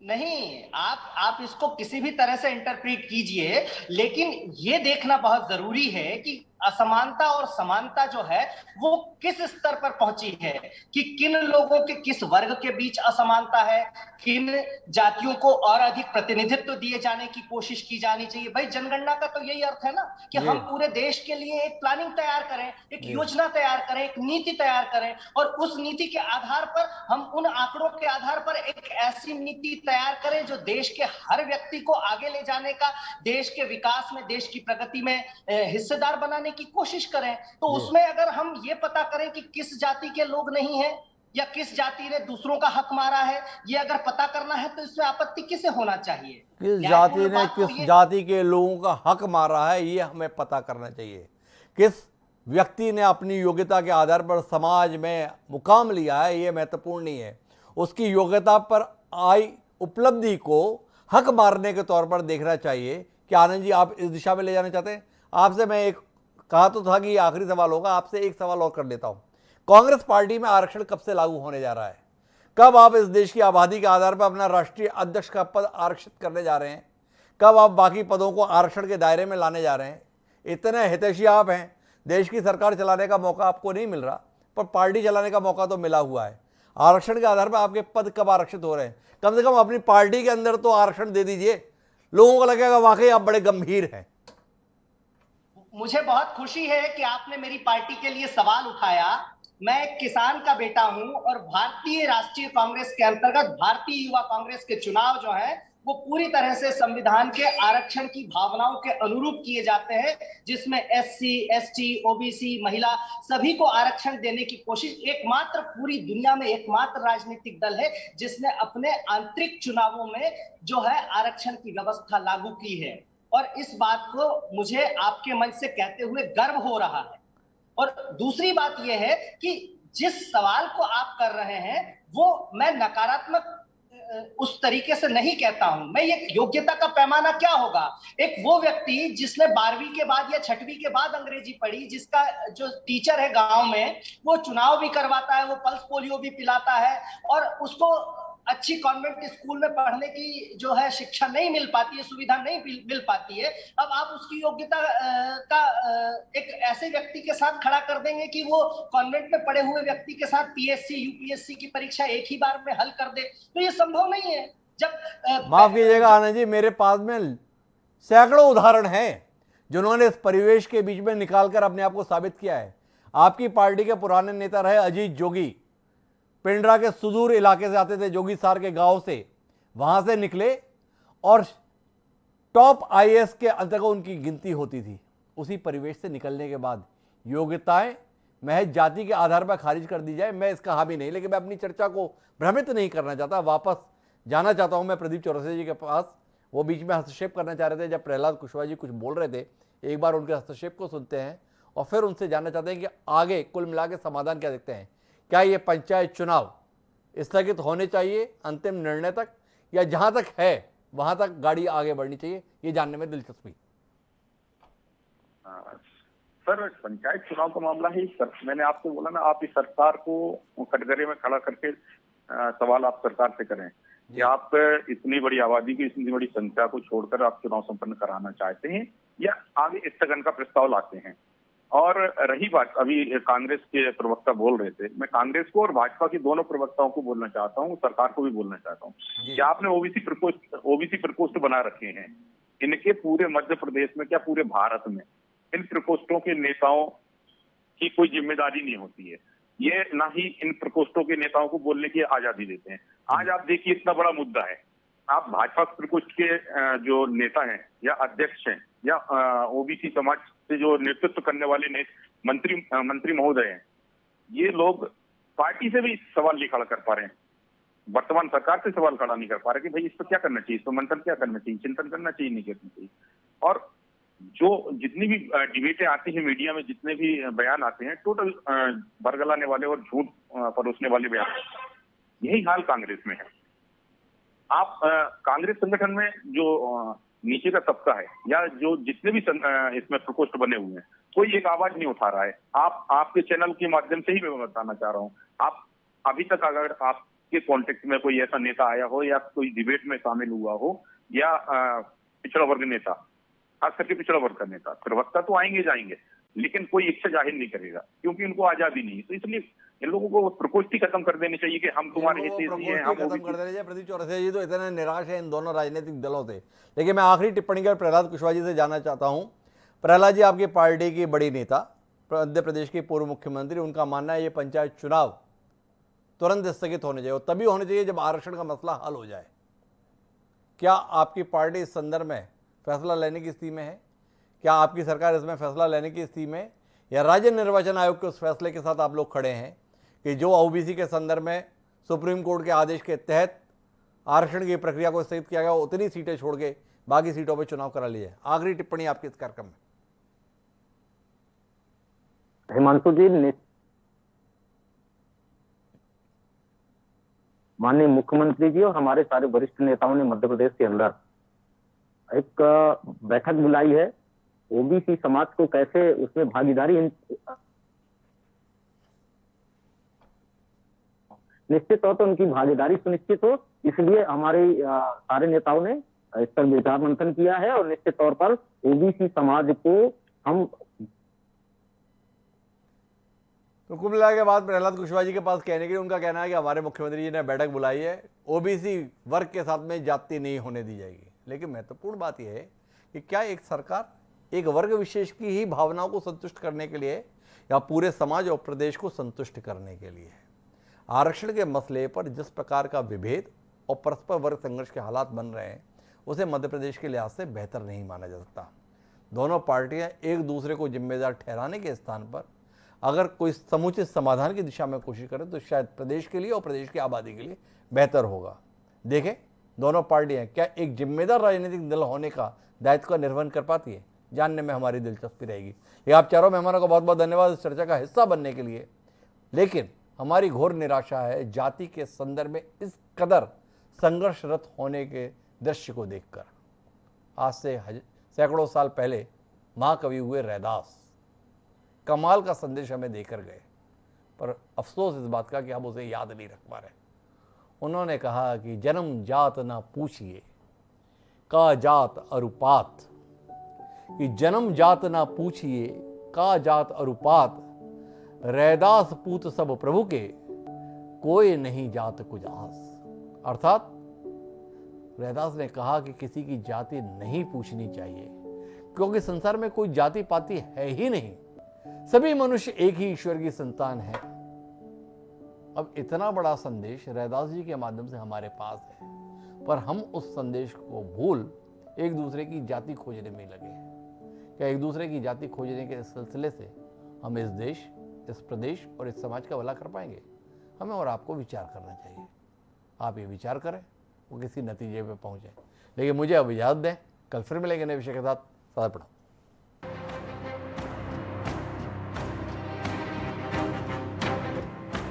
नहीं, आप इसको किसी भी तरह से इंटरप्रेट कीजिए, लेकिन ये देखना बहुत जरूरी है कि असमानता और समानता जो है वो किस स्तर पर पहुंची है, कि किन लोगों के किस वर्ग के बीच असमानता है, किन जातियों को और अधिक प्रतिनिधित्व दिए जाने की कोशिश की जानी चाहिए। भाई जनगणना का तो यही अर्थ है ना कि हम पूरे देश के लिए एक प्लानिंग तैयार करें, एक योजना तैयार करें, एक नीति तैयार करें, और उस नीति के आधार पर हम उन आंकड़ों के आधार पर एक ऐसी नीति तैयार करें जो देश के हर व्यक्ति को आगे ले जाने का, देश के विकास में, देश की प्रगति में हिस्सेदार बनाने की कोशिश करें। तो उसमें अगर हम ये पता करें कि किस जाति के लोग नहीं हैं या किस जाति ने दूसरों का हक मारा है, ये अगर पता करना है तो इसमें आपत्ति किसे होना चाहिए? किस जाति ने किस जाति के लोगों का हक मारा है, ये हमें पता करना चाहिए। किस व्यक्ति ने अपनी योग्यता के आधार पर समाज में मुकाम लिया है, ये महत्वपूर्ण नहीं है। उसकी योग्यता पर आई उपलब्धि को हक मारने के तौर पर देखना चाहिए। कि आनंद जी, आप इस दिशा में ले जाना चाहते हैं? आपसे मैं एक कहा तो था कि ये आखिरी सवाल होगा, आपसे एक सवाल और कर लेता हूं। कांग्रेस पार्टी में आरक्षण कब से लागू होने जा रहा है? कब आप इस देश की आबादी के आधार पर अपना राष्ट्रीय अध्यक्ष का पद आरक्षित करने जा रहे हैं? कब आप बाकी पदों को आरक्षण के दायरे में लाने जा रहे हैं? इतने हितैषी आप हैं, देश की सरकार चलाने का मौका आपको नहीं मिल रहा, पर पार्टी चलाने का मौका तो मिला हुआ है। आरक्षण के आधार पर आपके पद कब आरक्षित हो रहे हैं? कम से कम अपनी पार्टी के अंदर तो आरक्षण दे दीजिए, लोगों को लगेगा वाकई आप बड़े गंभीर हैं। मुझे बहुत खुशी है कि आपने मेरी पार्टी के लिए सवाल उठाया। मैं एक किसान का बेटा हूं और भारतीय राष्ट्रीय कांग्रेस के अंतर्गत भारतीय युवा कांग्रेस के चुनाव जो है वो पूरी तरह से संविधान के आरक्षण की भावनाओं के अनुरूप किए जाते हैं, जिसमें एससी, एसटी, ओबीसी, महिला सभी को आरक्षण देने की कोशिश एकमात्र पूरी दुनिया में एकमात्र राजनीतिक दल है जिसने अपने आंतरिक चुनावों में जो है आरक्षण की व्यवस्था लागू की है। और इस बात को मुझे आपके मंच से कहते हुए गर्व हो रहा है। और दूसरी बात यह है कि जिस सवाल को आप कर रहे हैं वो मैं नकारात्मक उस तरीके से नहीं कहता हूं। मैं ये योग्यता का पैमाना क्या होगा? एक वो व्यक्ति जिसने 12वीं के बाद या 6वीं के बाद अंग्रेजी पढ़ी, जिसका जो टीचर है गांव में वो चुनाव भी करवाता है, वो पल्स पोलियो भी पिलाता है और उसको अच्छी कॉन्वेंट स्कूल में पढ़ने की जो है शिक्षा नहीं मिल पाती है, सुविधा नहीं मिल पाती है। अब आप उसकी योग्यता का एक ऐसे व्यक्ति के साथ खड़ा कर देंगे कि वो कॉन्वेंट में पढ़े हुए व्यक्ति के साथ पीएससी, यूपीएससी की परीक्षा एक ही बार में हल कर दे, तो ये संभव नहीं है। जब माफ कीजिएगा आनंद जी, मेरे पास में सैकड़ों उदाहरण हैं जिन्होंने इस परिवेश के बीच में निकालकर अपने आप को साबित किया है। आपकी पार्टी के पुराने नेता रहे अजीत जोगी, पिंडरा के सुदूर इलाके से आते थे, जोगी सार के गांव से, वहां से निकले और टॉप आईएएस के अंतर्गत उनकी गिनती होती थी। उसी परिवेश से निकलने के बाद योग्यताएं महज जाति के आधार पर खारिज कर दी जाए, मैं इसका हामी नहीं, लेकिन मैं अपनी चर्चा को भ्रमित नहीं करना चाहता। वापस जाना चाहता हूं मैं प्रदीप चौरसिया जी के पास। वो बीच में हस्तक्षेप करना चाह रहे थे जब प्रहलाद कुशवाहा जी कुछ बोल रहे थे। एक बार उनके हस्तक्षेप को सुनते हैं और फिर उनसे जानना चाहते हैं कि आगे कुल मिला के समाधान क्या देखते हैं। क्या ये पंचायत चुनाव स्थगित होने चाहिए अंतिम निर्णय तक, या जहां तक है वहां तक गाड़ी आगे बढ़नी चाहिए, ये जानने में दिलचस्पी। सर, पंचायत चुनाव का मामला है सर, मैंने आपको बोला ना, आप इस सरकार को कटघरे में खड़ा करके सवाल आप सरकार से करें कि आप इतनी बड़ी आबादी की इतनी बड़ी संख्या को छोड़कर आप चुनाव संपन्न कराना चाहते हैं या आगे स्थगन का प्रस्ताव लाते हैं। और रही बात, अभी कांग्रेस के प्रवक्ता बोल रहे थे, मैं कांग्रेस को और भाजपा के दोनों प्रवक्ताओं को बोलना चाहता हूँ, सरकार को भी बोलना चाहता हूँ कि आपने ओबीसी प्रकोष्ठ बना रखे हैं, इनके पूरे मध्य प्रदेश में क्या पूरे भारत में इन प्रकोष्ठों के नेताओं की कोई जिम्मेदारी नहीं होती है, ये ना ही इन प्रकोष्ठों के नेताओं को बोलने की आजादी देते हैं। आज आप देखिए, इतना बड़ा मुद्दा है, आप भाजपा प्रकोष्ठ के जो नेता हैं या अध्यक्ष हैं या ओबीसी समाज से जो नेतृत्व करने वाले मंत्री महोदय हैं, ये लोग पार्टी से भी सवाल नहीं खड़ा कर पा रहे हैं, वर्तमान सरकार से सवाल खड़ा नहीं कर पा रहे कि भाई इस पर क्या करना चाहिए, इस पर मंथन क्या करना चाहिए, चिंतन करना चाहिए, नहीं करना चाहिए। और जो जितनी भी डिबेटें आती हैं मीडिया में, जितने भी बयान आते हैं, टोटल बरगलाने वाले और झूठ परोसने वाले बयान, यही हाल कांग्रेस में है। आप कांग्रेस संगठन में जो नीचे का तबका है या जो जितने भी इसमें प्रकोष्ठ बने हुए हैं, कोई एक आवाज नहीं उठा रहा है। आपके चैनल के माध्यम से ही मैं बताना चाह रहा हूँ, आप अभी तक अगर आपके कॉन्टेक्ट में कोई ऐसा नेता आया हो या कोई डिबेट में शामिल हुआ हो या पिछड़ा वर्ग नेता, खास करके पिछड़ा वर्ग का नेता, प्रवक्ता तो आएंगे जाएंगे लेकिन कोई इच्छा जाहिर नहीं करेगा क्योंकि उनको आजादी नहीं है। तो इसलिए इन लोगों को प्रकोष्ठ ही खत्म कर देनी चाहिए कि हम तुम्हारे हित हैं, हम खत्म कर देने चाहिए। प्रदीप चौरसिया जी तो इतने निराश है इन दोनों राजनीतिक दलों से। लेकिन मैं आखिरी टिप्पणी कर प्रहलाद कुशवाहा जी से जानना चाहता हूं। प्रहलाद जी, आपकी पार्टी की बड़ी नेता, मध्य प्रदेश के पूर्व मुख्यमंत्री, उनका मानना है ये पंचायत चुनाव तुरंत स्थगित होने चाहिए और तभी होने चाहिए जब आरक्षण का मसला हल हो जाए। क्या आपकी पार्टी इस संदर्भ में फैसला लेने की स्थिति में है? क्या आपकी सरकार इसमें फैसला लेने की स्थिति में, या राज्य निर्वाचन आयोग के उस फैसले के साथ आप लोग खड़े हैं कि जो ओबीसी के संदर्भ में सुप्रीम कोर्ट के आदेश के तहत आरक्षण की प्रक्रिया को स्थगित किया गया, उतनी सीटें छोड़ के बाकी सीटों पर चुनाव करा लिया? आखिरी टिप्पणी आपकी इस कार्यक्रम में। हिमांशु जी, माननीय मुख्यमंत्री जी और हमारे सारे वरिष्ठ नेताओं ने मध्य प्रदेश के अंदर एक बैठक बुलाई है, ओबीसी समाज को कैसे उसमें भागीदारी, निश्चित तौर पर उनकी भागीदारी सुनिश्चित हो, इसलिए हमारे सारे नेताओं ने इस पर विचार मंथन किया है और निश्चित तौर पर ओबीसी समाज को हम। तो कुल मिला के बाद प्रहलाद कुशवाहा जी के पास कहने के लिए उनका कहना है कि हमारे मुख्यमंत्री जी ने बैठक बुलाई है, ओबीसी वर्ग के साथ में जाति नहीं होने दी जाएगी। लेकिन महत्वपूर्ण बात यह है कि क्या एक सरकार एक वर्ग विशेष की ही भावनाओं को संतुष्ट करने के लिए या पूरे समाज और प्रदेश को संतुष्ट करने के लिए है? आरक्षण के मसले पर जिस प्रकार का विभेद और परस्पर वर्ग संघर्ष के हालात बन रहे हैं, उसे मध्य प्रदेश के लिहाज से बेहतर नहीं माना जा सकता। दोनों पार्टियां एक दूसरे को जिम्मेदार ठहराने के स्थान पर अगर कोई समुचित समाधान की दिशा में कोशिश करें तो शायद प्रदेश के लिए और प्रदेश की आबादी के लिए बेहतर होगा। देखें, दोनों पार्टियां क्या एक जिम्मेदार राजनीतिक दल होने का दायित्व का निर्वहन कर पाती है, जानने में हमारी दिलचस्पी रहेगी। ये आप चारों मेहमानों का बहुत बहुत धन्यवाद इस चर्चा का हिस्सा बनने के लिए। लेकिन हमारी घोर निराशा है जाति के संदर्भ में इस कदर संघर्षरत होने के दृश्य को देखकर। आज से सैकड़ों साल पहले महाकवि हुए रैदास कमाल का संदेश हमें देकर गए, पर अफसोस इस बात का कि हम उसे याद नहीं रख पा रहे। उन्होंने कहा कि जन्म जात ना पूछिए का जात अरुपात, कि जन्म जात ना पूछिए का जात अरुपात, रैदास पूत सब प्रभु के कोई नहीं जात कुछ आस। अर्थात रैदास ने कहा कि किसी की जाति नहीं पूछनी चाहिए क्योंकि संसार में कोई जाति पाति है ही नहीं, सभी मनुष्य एक ही ईश्वर की संतान है। अब इतना बड़ा संदेश रैदास जी के माध्यम से हमारे पास है, पर हम उस संदेश को भूल एक दूसरे की जाति खोजने में लगे हैं। क्या एक दूसरे की जाति खोजने के सिलसिले से हम इस देश, इस प्रदेश और इस समाज का भला कर पाएंगे? हमें और आपको विचार करना चाहिए। आप ये विचार करें, वो किसी नतीजे पे पहुंचे। लेकिन मुझे अब इजाज़त दें, कल फिर मिलेंगे नए विषय के साथ। सदा प्रणाम।